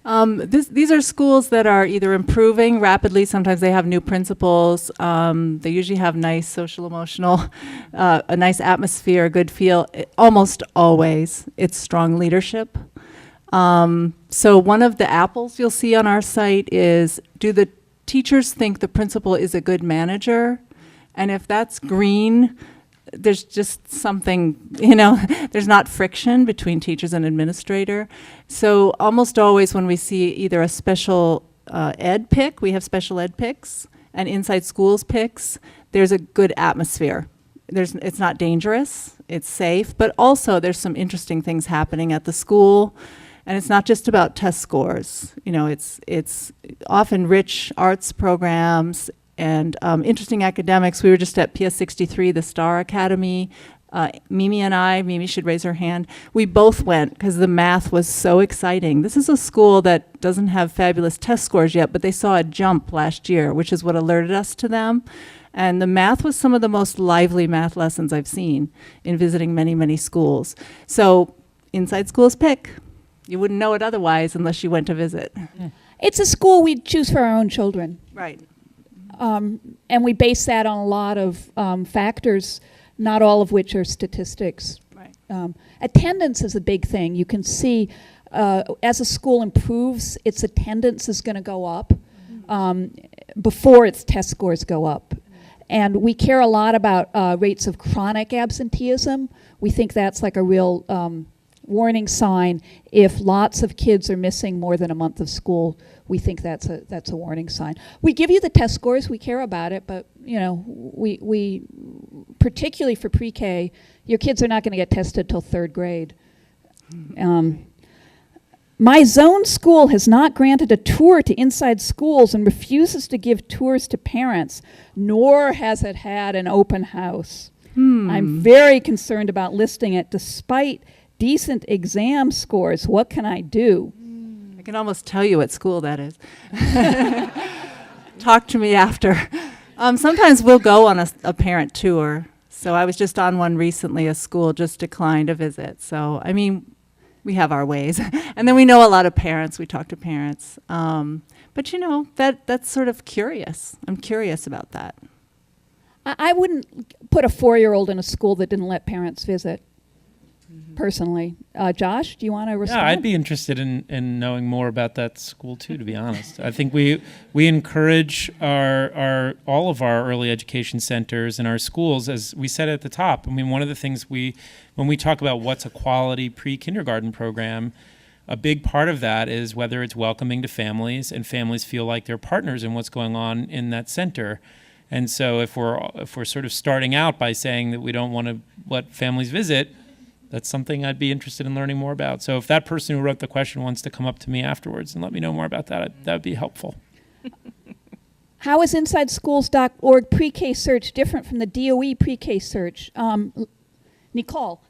These are schools that are either improving rapidly. Sometimes they have new principals. They usually have nice social emotional, a nice atmosphere, a good feel. Almost always, it's strong leadership. So one of the apples you'll see on our site is, do the teachers think the principal is a good manager? And if that's green, there's just something, you know, there's not friction between teachers and administrator. So almost always when we see either a special ed pick, we have special ed picks, and Inside Schools picks, there's a good atmosphere. It's not dangerous, it's safe, but also there's some interesting things happening at the school. And it's not just about test scores. You know, it's often rich arts programs and interesting academics. We were just at PS 63, the Star Academy. Mimi should raise her hand. We both went because the math was so exciting. This is a school that doesn't have fabulous test scores yet, but they saw a jump last year, which is what alerted us to them. And the math was some of the most lively math lessons I've seen in visiting many, many schools. So Inside Schools pick. You wouldn't know it otherwise unless you went to visit. It's a school we choose for our own children. Right. And we base that on a lot of factors, not all of which are statistics. Right. Attendance is a big thing. You can see as a school improves, its attendance is going to go up before its test scores go up. And we care a lot about rates of chronic absenteeism. We think that's like a real warning sign. If lots of kids are missing more than a month of school, we think that's a warning sign. We give you the test scores, we care about it, but you know, we particularly for pre-K, your kids are not going to get tested till 3rd grade. My zone school has not granted a tour to Inside Schools and refuses to give tours to parents, nor has it had an open house. I'm very concerned about listing it despite decent exam scores. What can I do? I can almost tell you what school that is. Talk to me after. Sometimes we'll go on a parent tour. So I was just on one recently. A school just declined a visit. So, I mean, we have our ways. And then we know a lot of parents. We talk to parents. But, you know, that's sort of curious. I'm curious about that. I wouldn't put a 4-year-old in a school that didn't let parents visit. personally. Josh, do you want to respond? Yeah, I'd be interested in knowing more about that school too, to be honest. I think we encourage all of our early education centers and our schools, as we said at the top. I mean, one of the things when we talk about what's a quality pre-kindergarten program, a big part of that is whether it's welcoming to families and families feel like they're partners in what's going on in that center. And so if we're sort of starting out by saying that we don't want to let families visit, that's something I'd be interested in learning more about. So if that person who wrote the question wants to come up to me afterwards and let me know more about that, that would be helpful. How is InsideSchools.org pre-K search different from the DOE pre-K search? Nicole.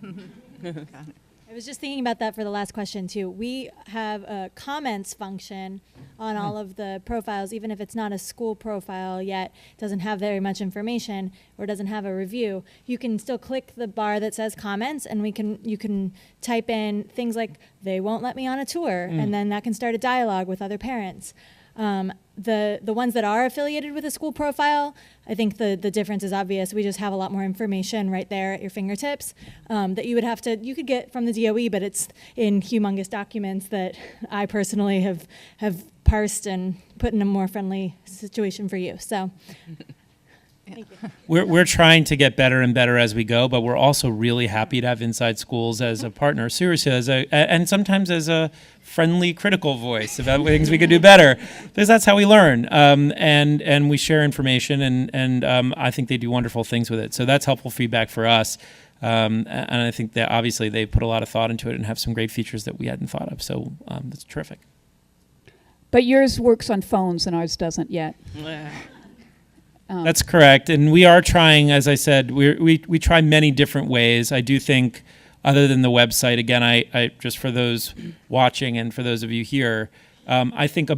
I was just thinking about that for the last question too. We have a comments function on all of the profiles, even if it's not a school profile yet, doesn't have very much information or doesn't have a review. You can still click the bar that says comments, and you can type in things like "they won't let me on a tour," and then that can start a dialogue with other parents. The ones that are affiliated with a school profile, I think the difference is obvious. We just have a lot more information right there at your fingertips that you could get from the DOE, but it's in humongous documents that I personally have parsed and put in a more friendly situation for you. So. Thank you. We're trying to get better and better as we go, but we're also really happy to have Inside Schools as a partner, seriously, and sometimes as a friendly, critical voice about things we could do better, because that's how we learn, and we share information, and I think they do wonderful things with it. So that's helpful feedback for us, and I think that obviously they put a lot of thought into it and have some great features that we hadn't thought of. So that's terrific. But yours works on phones and ours doesn't yet. That's correct, and we are trying, as I said, we try many different ways. I do think, other than the website, again, I just for those watching and for those of you here, I think I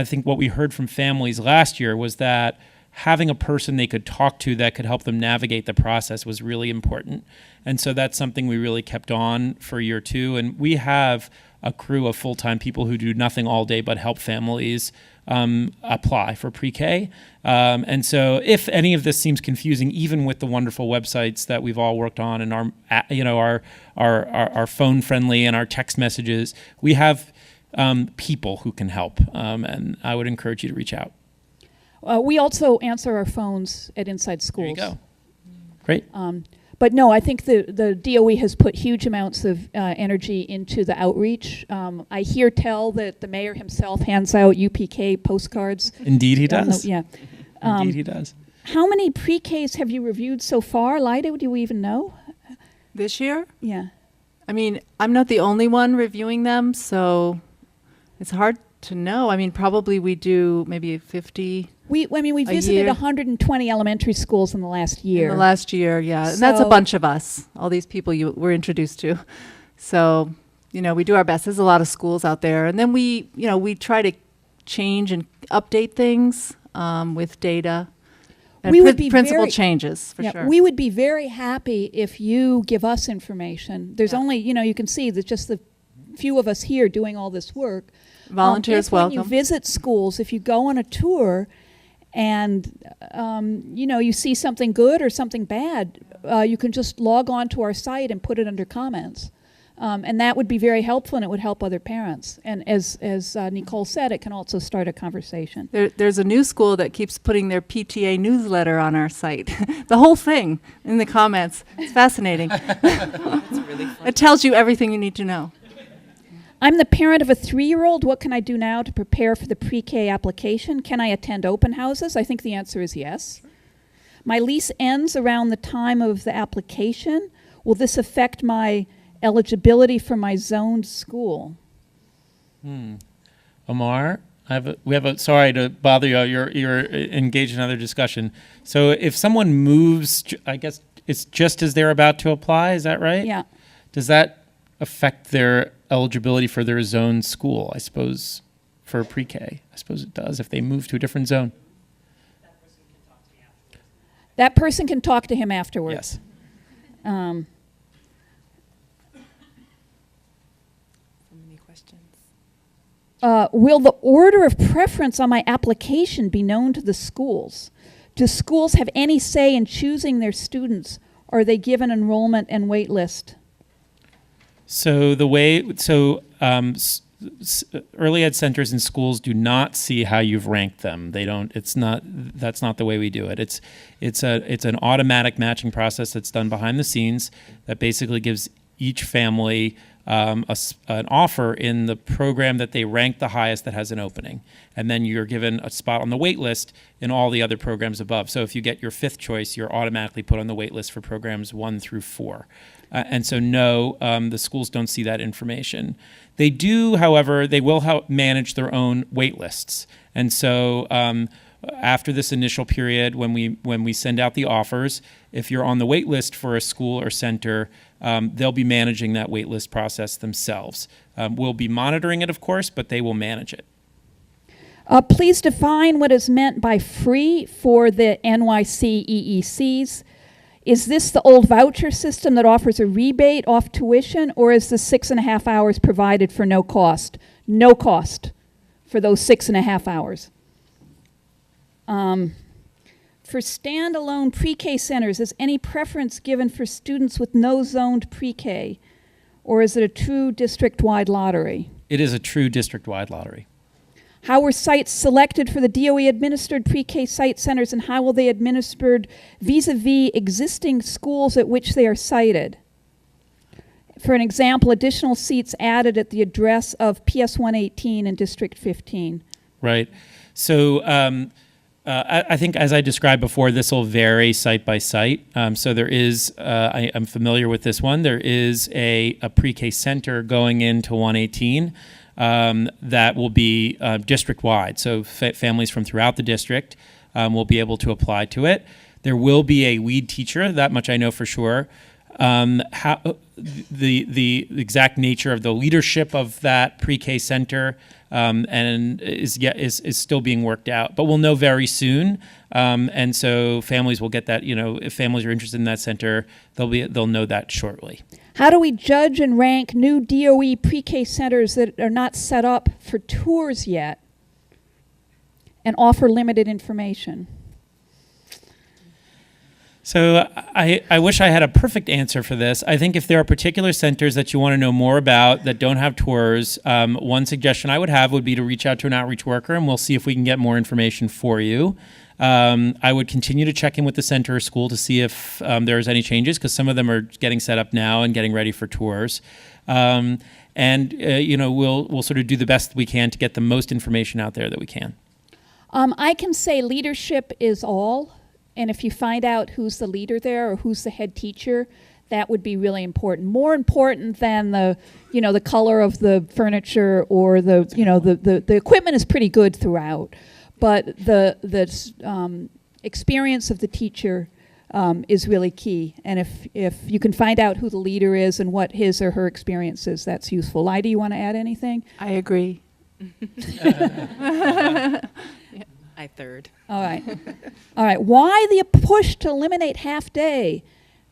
think what we heard from families last year was that having a person they could talk to that could help them navigate the process was really important. And so that's something we really kept on for year two, and we have a crew of full-time people who do nothing all day but help families apply for pre-K. And so if any of this seems confusing, even with the wonderful websites that we've all worked on and our phone friendly and our text messages, we have people who can help. And I would encourage you to reach out. We also answer our phones at Inside Schools. There you go. Great. But no, I think the DOE has put huge amounts of energy into the outreach. I hear tell that the mayor himself hands out UPK postcards. Indeed he does. Yeah. Indeed he does. How many pre-Ks have you reviewed so far? Lyda, do you even know? This year? Yeah. I mean, I'm not the only one reviewing them, so it's hard to know. I mean, probably we do maybe 50. We visited 120 elementary schools in the last year. In the last year, yeah. And that's a bunch of us, all these people you were introduced to. So, we do our best. There's a lot of schools out there. And then we try to change and update things with data. And we would be principal changes, for sure. We would be very happy if you give us information. There's only, you can see that just the few of us here doing all this work. Volunteers welcome. When you visit schools, if you go on a tour and you see something good or something bad, you can just log on to our site and put it under comments. And that would be very helpful, and it would help other parents. And as Nicole said, it can also start a conversation. There's a new school that keeps putting their PTA newsletter on our site. The whole thing in the comments. It's fascinating. That's really fun. It tells you everything you need to know. I'm the parent of a 3-year-old. What can I do now to prepare for the pre-K application? Can I attend open houses? I think the answer is yes. My lease ends around the time of the application. Will this affect my eligibility for my zoned school? Omar, sorry to bother you. You're engaged in another discussion. So if someone moves, I guess it's just as they're about to apply. Is that right? Yeah. Does that affect their eligibility for their zone school? I suppose for pre-K. I suppose it does if they move to a different zone. That person can talk to him afterwards. Yes. So many questions. Will the order of preference on my application be known to the schools? Do schools have any say in choosing their students, Or are they given enrollment and wait list? So early ed centers and schools do not see how you've ranked them. They don't. That's not the way we do it. It's an automatic matching process that's done behind the scenes that basically gives each family an offer in the program that they rank the highest that has an opening, and then you're given a spot on the wait list in all the other programs above. So if you get your fifth choice, you're automatically put on the wait list for programs 1 through 4. And so no, the schools don't see that information. They do, however, they will manage their own wait lists. And so after this initial period, when we send out the offers, if you're on the wait list for a school or center, they'll be managing that wait list process themselves. We'll be monitoring it, of course, but they will manage it. Please define what is meant by free for the NYC EECs. Is this the old voucher system that offers a rebate off tuition, or is the 6.5 hours provided for no cost? No cost for those 6.5 hours. For standalone pre-K centers, is any preference given for students with no zoned pre-K, or is it a true district-wide lottery? It is a true district-wide lottery. How were sites selected for the DOE-administered pre-K site centers, and how will they administered vis-a-vis existing schools at which they are sited? For an example, additional seats added at the address of PS 118 and District 15. Right. So I think, as I described before, this will vary site by site. So there is, I'm familiar with this one, there is a pre-K center going into 118. That will be district-wide. So families from throughout the district will be able to apply to it. There will be a lead teacher, that much I know for sure. How the exact nature of the leadership of that pre-K center and is still being worked out, but we'll know very soon. And so families will get that. If families are interested in that center, they'll know that shortly. How do we judge and rank new DOE pre-K centers that are not set up for tours yet and offer limited information? So I wish I had a perfect answer for this. I think if there are particular centers that you want to know more about that don't have tours, one suggestion I would have would be to reach out to an outreach worker, and we'll see if we can get more information for you. I would continue to check in with the center or school to see if there's any changes, because some of them are getting set up now and getting ready for tours. We'll sort of do the best we can to get the most information out there that we can. I can say leadership is all, and if you find out who's the leader there or who's the head teacher, that would be really important. More important than the color of the furniture or the equipment is pretty good throughout. But the experience of the teacher is really key. And if you can find out who the leader is and what his or her experience is, that's useful. Lydia, do you want to add anything? I agree. I third. All right. All right. Why the push to eliminate half day?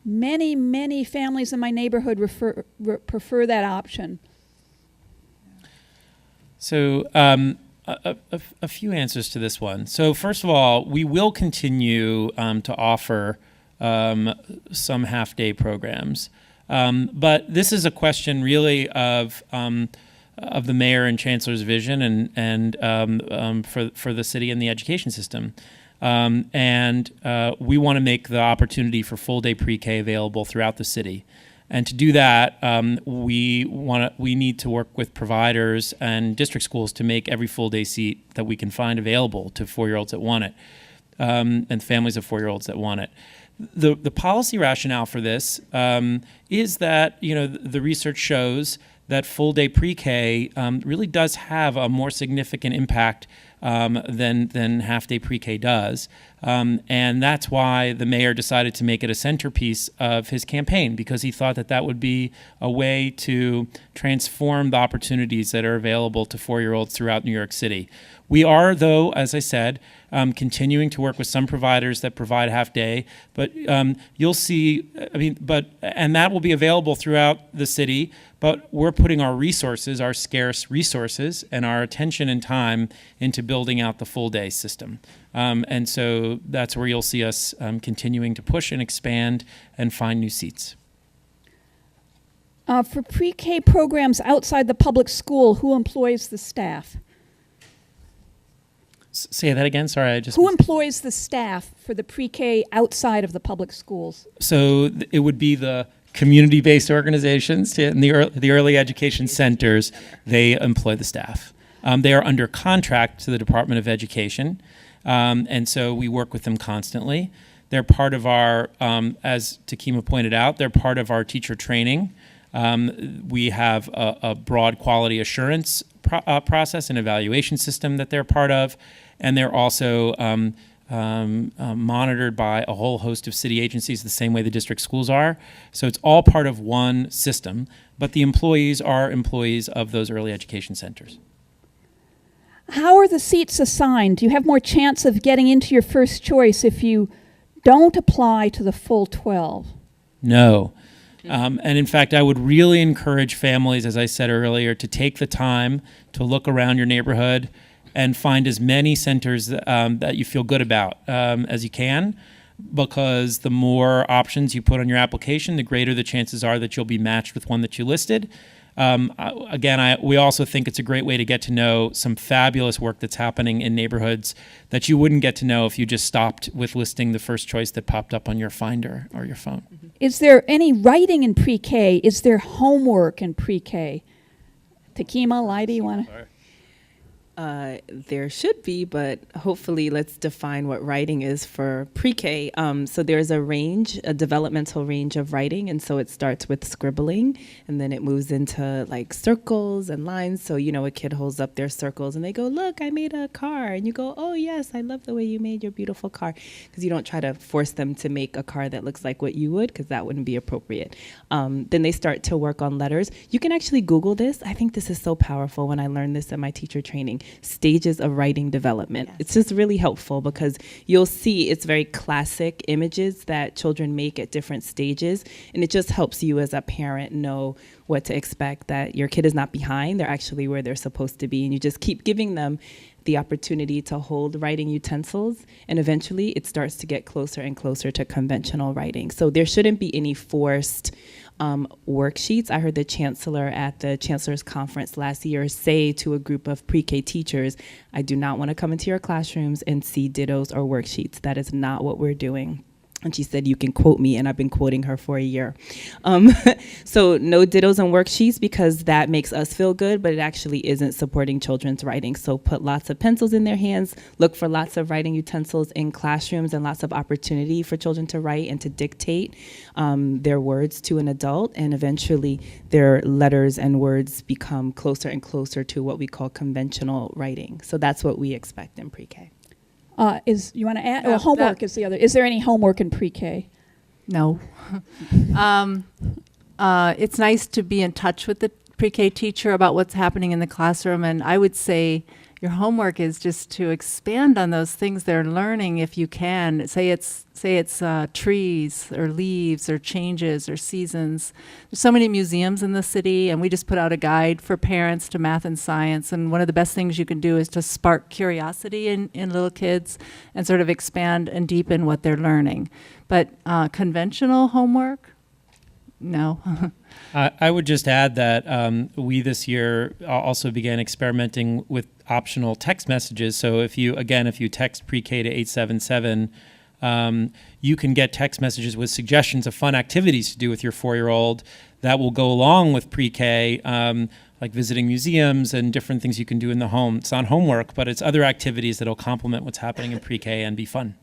Many families in my neighborhood prefer that option. So a few answers to this one. So first of all, we will continue to offer some half-day programs. But this is a question really of the mayor and chancellor's vision and for the city and the education system. We want to make the opportunity for full-day pre-K available throughout the city. And to do that, we need to work with providers and district schools to make every full-day seat that we can find available to 4-year-olds that want it, and families of 4-year-olds that want it. The policy rationale for this is that the research shows that full-day pre-K really does have a more significant impact than half-day pre-K does. And that's why the mayor decided to make it a centerpiece of his campaign, because he thought that would be a way to transform the opportunities that are available to 4-year-olds throughout New York City. We are, though, as I said, continuing to work with some providers that provide half day, but you'll see, and that will be available throughout the city, but we're putting our resources, our scarce resources, and our attention and time into building out the full day system. And so that's where you'll see us continuing to push and expand and find new seats. For pre-K programs outside the public school, who employs the staff? Say that again. Sorry, I just. Who employs the staff for the pre-K outside of the public schools? So it would be the community-based organizations and the early education centers. They employ the staff. They are under contract to the Department of Education, and so we work with them constantly. They're part of our, as Takima pointed out, they're part of our teacher training. We have a broad quality assurance process and evaluation system that they're part of, and they're also monitored by a whole host of city agencies the same way the district schools are. So it's all part of one system, but the employees are employees of those early education centers. How are the seats assigned? Do you have more chance of getting into your first choice if you don't apply to the full 12? No. And in fact, I would really encourage families, as I said earlier, to take the time to look around your neighborhood and find as many centers that you feel good about as you can, because the more options you put on your application, the greater the chances are that you'll be matched with one that you listed. We also think it's a great way to get to know some fabulous work that's happening in neighborhoods that you wouldn't get to know if you just stopped with listing the first choice that popped up on your Finder or your phone. Is there any writing in pre-K? Is there homework in pre-K? Takima, Lydia, you want to? There should be, but hopefully let's define what writing is for pre-K. So there's a developmental range of writing, and so it starts with scribbling, and then it moves into like circles and lines. So, a kid holds up their circles and they go, look, I made a car. And you go, oh yes, I love the way you made your beautiful car. Because you don't try to force them to make a car that looks like what you would, because that wouldn't be appropriate. Then they start to work on letters. You can actually Google this. I think this is so powerful when I learned this in my teacher training. Stages of writing development. Yes. It's just really helpful because you'll see it's very classic images that children make at different stages, and it just helps you as a parent know what to expect, that your kid is not behind, they're actually where they're supposed to be, and you just keep giving them the opportunity to hold writing utensils, and eventually it starts to get closer and closer to conventional writing. So there shouldn't be any forced worksheets. I heard the chancellor at the chancellor's conference last year say to a group of pre-K teachers, I do not want to come into your classrooms and see dittos or worksheets. That is not what we're doing. And she said, you can quote me, and I've been quoting her for a year. So no dittos and worksheets, because that makes us feel good, but it actually isn't supporting children's writing. So put lots of pencils in their hands, look for lots of writing utensils in classrooms, and lots of opportunity for children to write and to dictate their words to an adult. And eventually their letters and words become closer and closer to what we call conventional writing. So that's what we expect in pre-K. You want to add? Oh, homework is the other. Is there any homework in pre-K? No. It's nice to be in touch with the pre-K teacher about what's happening in the classroom, and I would say your homework is just to expand on those things they're learning if you can. Say it's trees or leaves or changes or seasons. There's so many museums in the city, and we just put out a guide for parents to math and science, and one of the best things you can do is to spark curiosity in little kids and sort of expand and deepen what they're learning. But conventional homework, no. I would just add that we this year also began experimenting with optional text messages. So if you text pre-K to 877, you can get text messages with suggestions of fun activities to do with your 4-year-old that will go along with pre-K, like visiting museums and different things you can do in the home. It's not homework, but it's other activities that will complement what's happening in pre-K and be fun.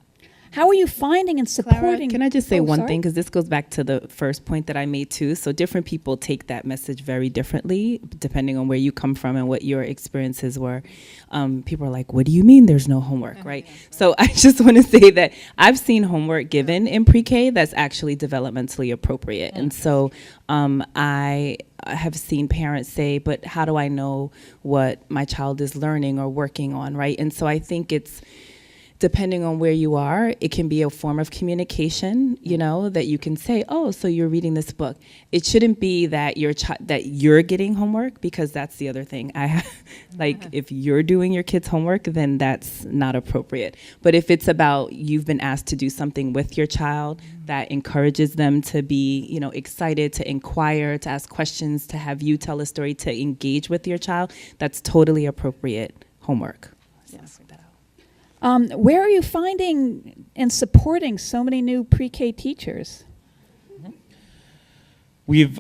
How are you finding and supporting? Can I just say Oh, one sorry. thing? Because this goes back to the first point that I made too. So different people take that message very differently, depending on where you come from and what your experiences were. People are like, what do you mean there's no homework, right? So I just want to say that I've seen homework given in pre-K that's actually developmentally appropriate. And so I have seen parents say, but how do I know what my child is learning or working on, right? And so I think it's, depending on where you are, it can be a form of communication, you know, that you can say, oh, so you're reading this book. It shouldn't be that that you're getting homework, because that's the other thing. If you're doing your kid's homework, then that's not appropriate. But if it's about you've been asked to do something with your child that encourages them to be, you know, excited, to inquire, to ask questions, to have you tell a story, to engage with your child, that's totally appropriate homework. Where are you finding and supporting so many new pre-K teachers? We've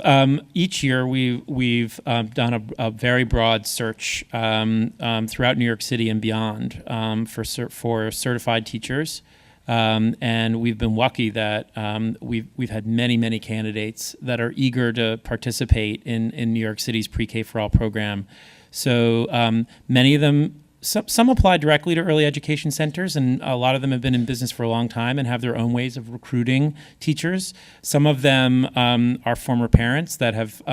each year we've done a very broad search throughout New York City and beyond for certified teachers, and we've been lucky that we've had many candidates that are eager to participate in New York City's Pre-K for All program. So many of them. Some apply directly to early education centers, and a lot of them have been in business for a long time and have their own ways of recruiting teachers. Some of them are former parents that have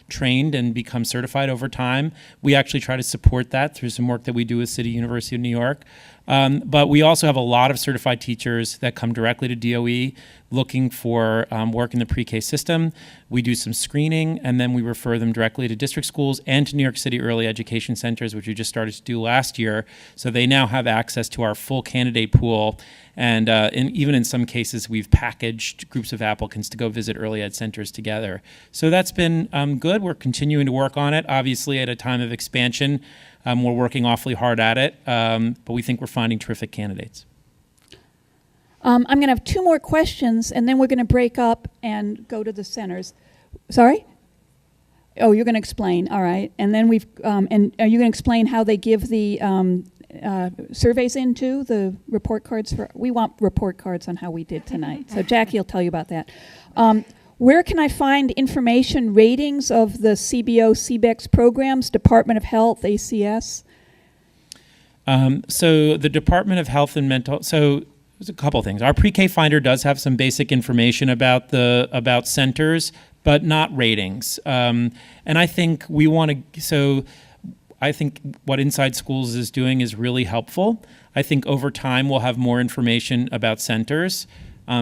trained and become certified over time. We actually try to support that through some work that we do with City University of New York. But we also have a lot of certified teachers that come directly to DOE looking for work in the pre-K system. We do some screening, and then we refer them directly to district schools and to New York City early education centers, which we just started to do last year. So they now have access to our full candidate pool. And even in some cases, we've packaged groups of applicants to go visit early ed centers together. So that's been good. We're continuing to work on it. Obviously, at a time of expansion, we're working awfully hard at it, but we think we're finding terrific candidates. I'm going to have two more questions, and then we're going to break up and go to the centers. Sorry? Oh, you're going to explain. All right. And then and are you going to explain how they give the surveys into the report cards? We want report cards on how we did tonight. So Jackie will tell you about that. Where can I find information, ratings of the CBO, CBEX programs, Department of Health, ACS? So the Department of Health and Mental, so there's a couple things. Our Pre-K Finder does have some basic information about centers, but not ratings. And I think I think what Inside Schools is doing is really helpful. I think over time we'll have more information about centers.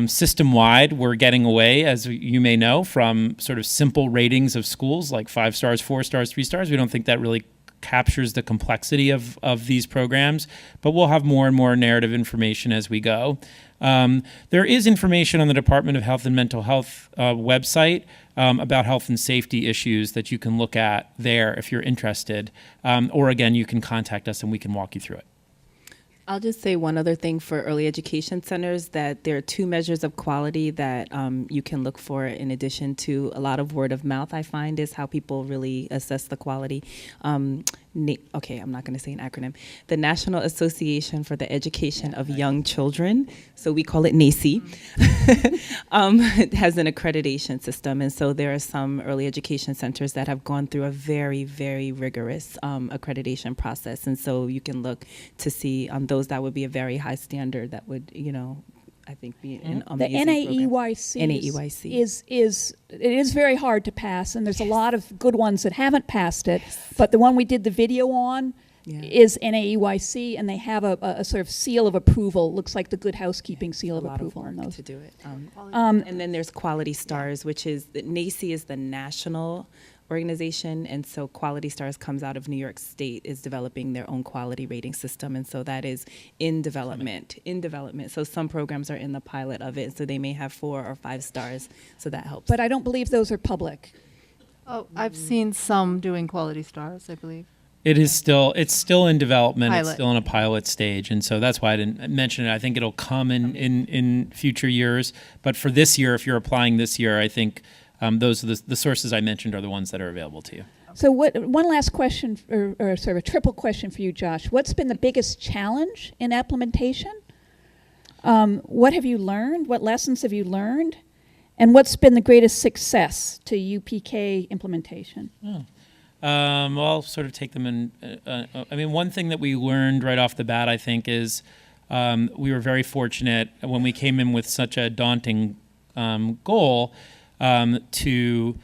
System-wide, we're getting away, as you may know, from sort of simple ratings of schools like 5 stars, 4 stars, 3 stars. We don't think that really captures the complexity of these programs, but we'll have more and more narrative information as we go. There is information on the Department of Health and Mental Health website about health and safety issues that you can look at there if you're interested. Or again, you can contact us and we can walk you through it. I'll just say one other thing for early education centers, that there are 2 measures of quality that you can look for in addition to a lot of word of mouth, I find, is how people really assess the quality. Okay, I'm not going to say an acronym. The National Association for the Education of Young Children, so we call it NACY, has an accreditation system. And so there are some early education centers that have gone through a very, very rigorous accreditation process. And so you can look to see those that would be a very high standard that would, you know, I think be an amazing the NAEYC it is very hard to pass, and there's a lot of good ones that haven't passed it. But the one we did the video on is NAEYC, and they have a sort of seal of approval. Looks like the Good Housekeeping seal of approval on those. To do it. And then there's Quality Stars, which is NACY is the national organization, and so Quality Stars comes out of New York State, is developing their own quality rating system, and so that is in development. So some programs are in the pilot of it, so they may have 4 or 5 stars, so that helps. But I don't believe those are public. Oh, I've seen some doing Quality Stars, I believe. It's still in development. Pilot. It's still in a pilot stage, and so that's why I didn't mention it. I think it'll come in future years, but for this year, if you're applying this year, I think those are the sources I mentioned are the ones that are available to you. So one last question, or sort of a triple question for you, Josh. What's been the biggest challenge in implementation? What have you learned? What lessons have you learned? And what's been the greatest success to UPK implementation? Well, I'll sort of take them in. I mean, one thing that we learned right off the bat, I think, is we were very fortunate when we came in with such a daunting goal to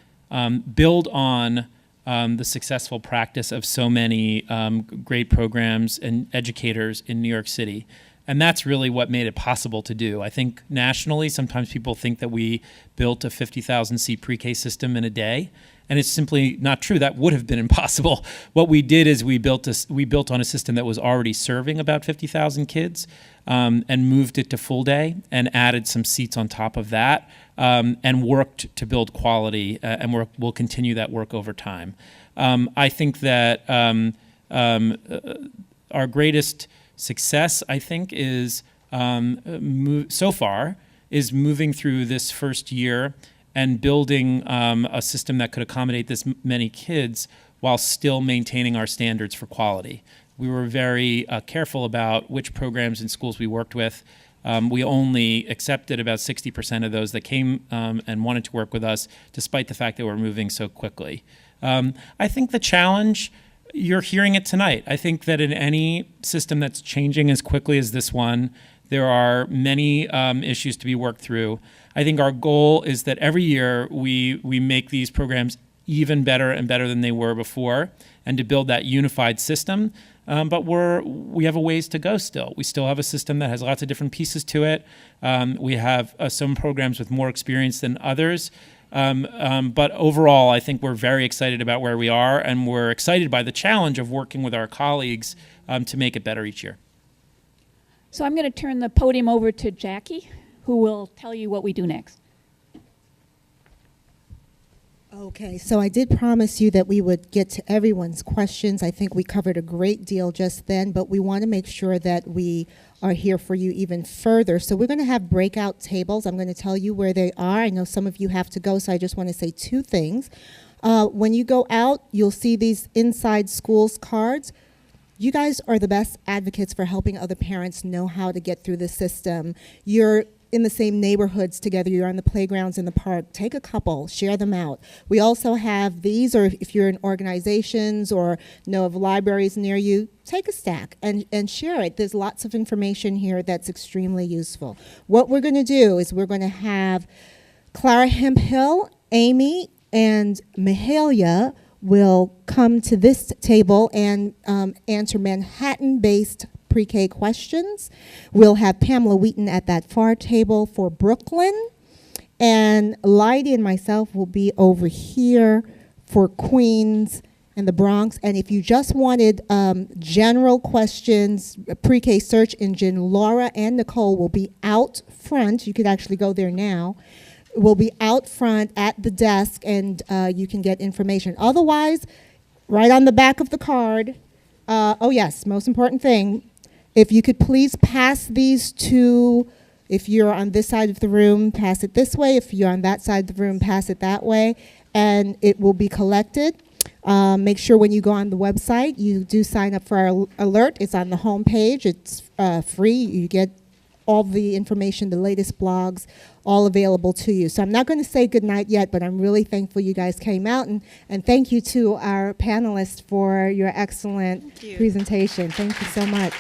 build on the successful practice of so many great programs and educators in New York City. And that's really what made it possible to do. I think nationally, sometimes people think that we built a 50,000 seat pre-K system in a day, and it's simply not true. That would have been impossible. What we did is we built on a system that was already serving about 50,000 kids, and moved it to full day and added some seats on top of that, and worked to build quality, and we'll continue that work over time. I think that our greatest success, I think, is so far is moving through this first year and building a system that could accommodate this many kids while still maintaining our standards for quality. We were very careful about which programs and schools we worked with. We only accepted about 60% of those that came and wanted to work with us, despite the fact that we're moving so quickly. I think the challenge, you're hearing it tonight. I think that in any system that's changing as quickly as this one, there are many issues to be worked through. I think our goal is that every year we make these programs even better and better than they were before, and to build that unified system. But we have a ways to go still. We still have a system that has lots of different pieces to it. We have some programs with more experience than others. But overall, I think we're very excited about where we are, and we're excited by the challenge of working with our colleagues to make it better each year. So I'm going to turn the podium over to Jackie, who will tell you what we do next. Okay, so I did promise you that we would get to everyone's questions. I think we covered a great deal just then, but we want to make sure that we are here for you even further. So we're going to have breakout tables. I'm going to tell you where they are. I know some of you have to go, so I just want to say two things. When you go out, you'll see these Inside Schools cards. You guys are the best advocates for helping other parents know how to get through the system. You're in the same neighborhoods together. You're on the playgrounds in the park. Take a couple, share them out. We also have these, or if you're in organizations or know of libraries near you, take a stack and share it. There's lots of information here that's extremely useful. What we're going to do is we're going to have Clara Hemphill, Amy, and Mahalia will come to this table and answer Manhattan-based pre-K questions. We'll have Pamela Wheaton at that far table for Brooklyn, and Leidy and myself will be over here for Queens and the Bronx. And if you just wanted general questions, a pre-K search engine, Laura and Nicole will be out front. You could actually go there now. We'll be out front at the desk, and you can get information. Otherwise, right on the back of the card, oh yes, most important thing, if you could please pass these to, if you're on this side of the room, pass it this way. If you're on that side of the room, pass it that way, and it will be collected. Make sure when you go on the website, you do sign up for our alert. It's on the home page. It's free. You get all the information, the latest blogs, all available to you. So I'm not going to say goodnight yet, but I'm really thankful you guys came out, and thank you to our panelists for your excellent presentation. Thank you so much.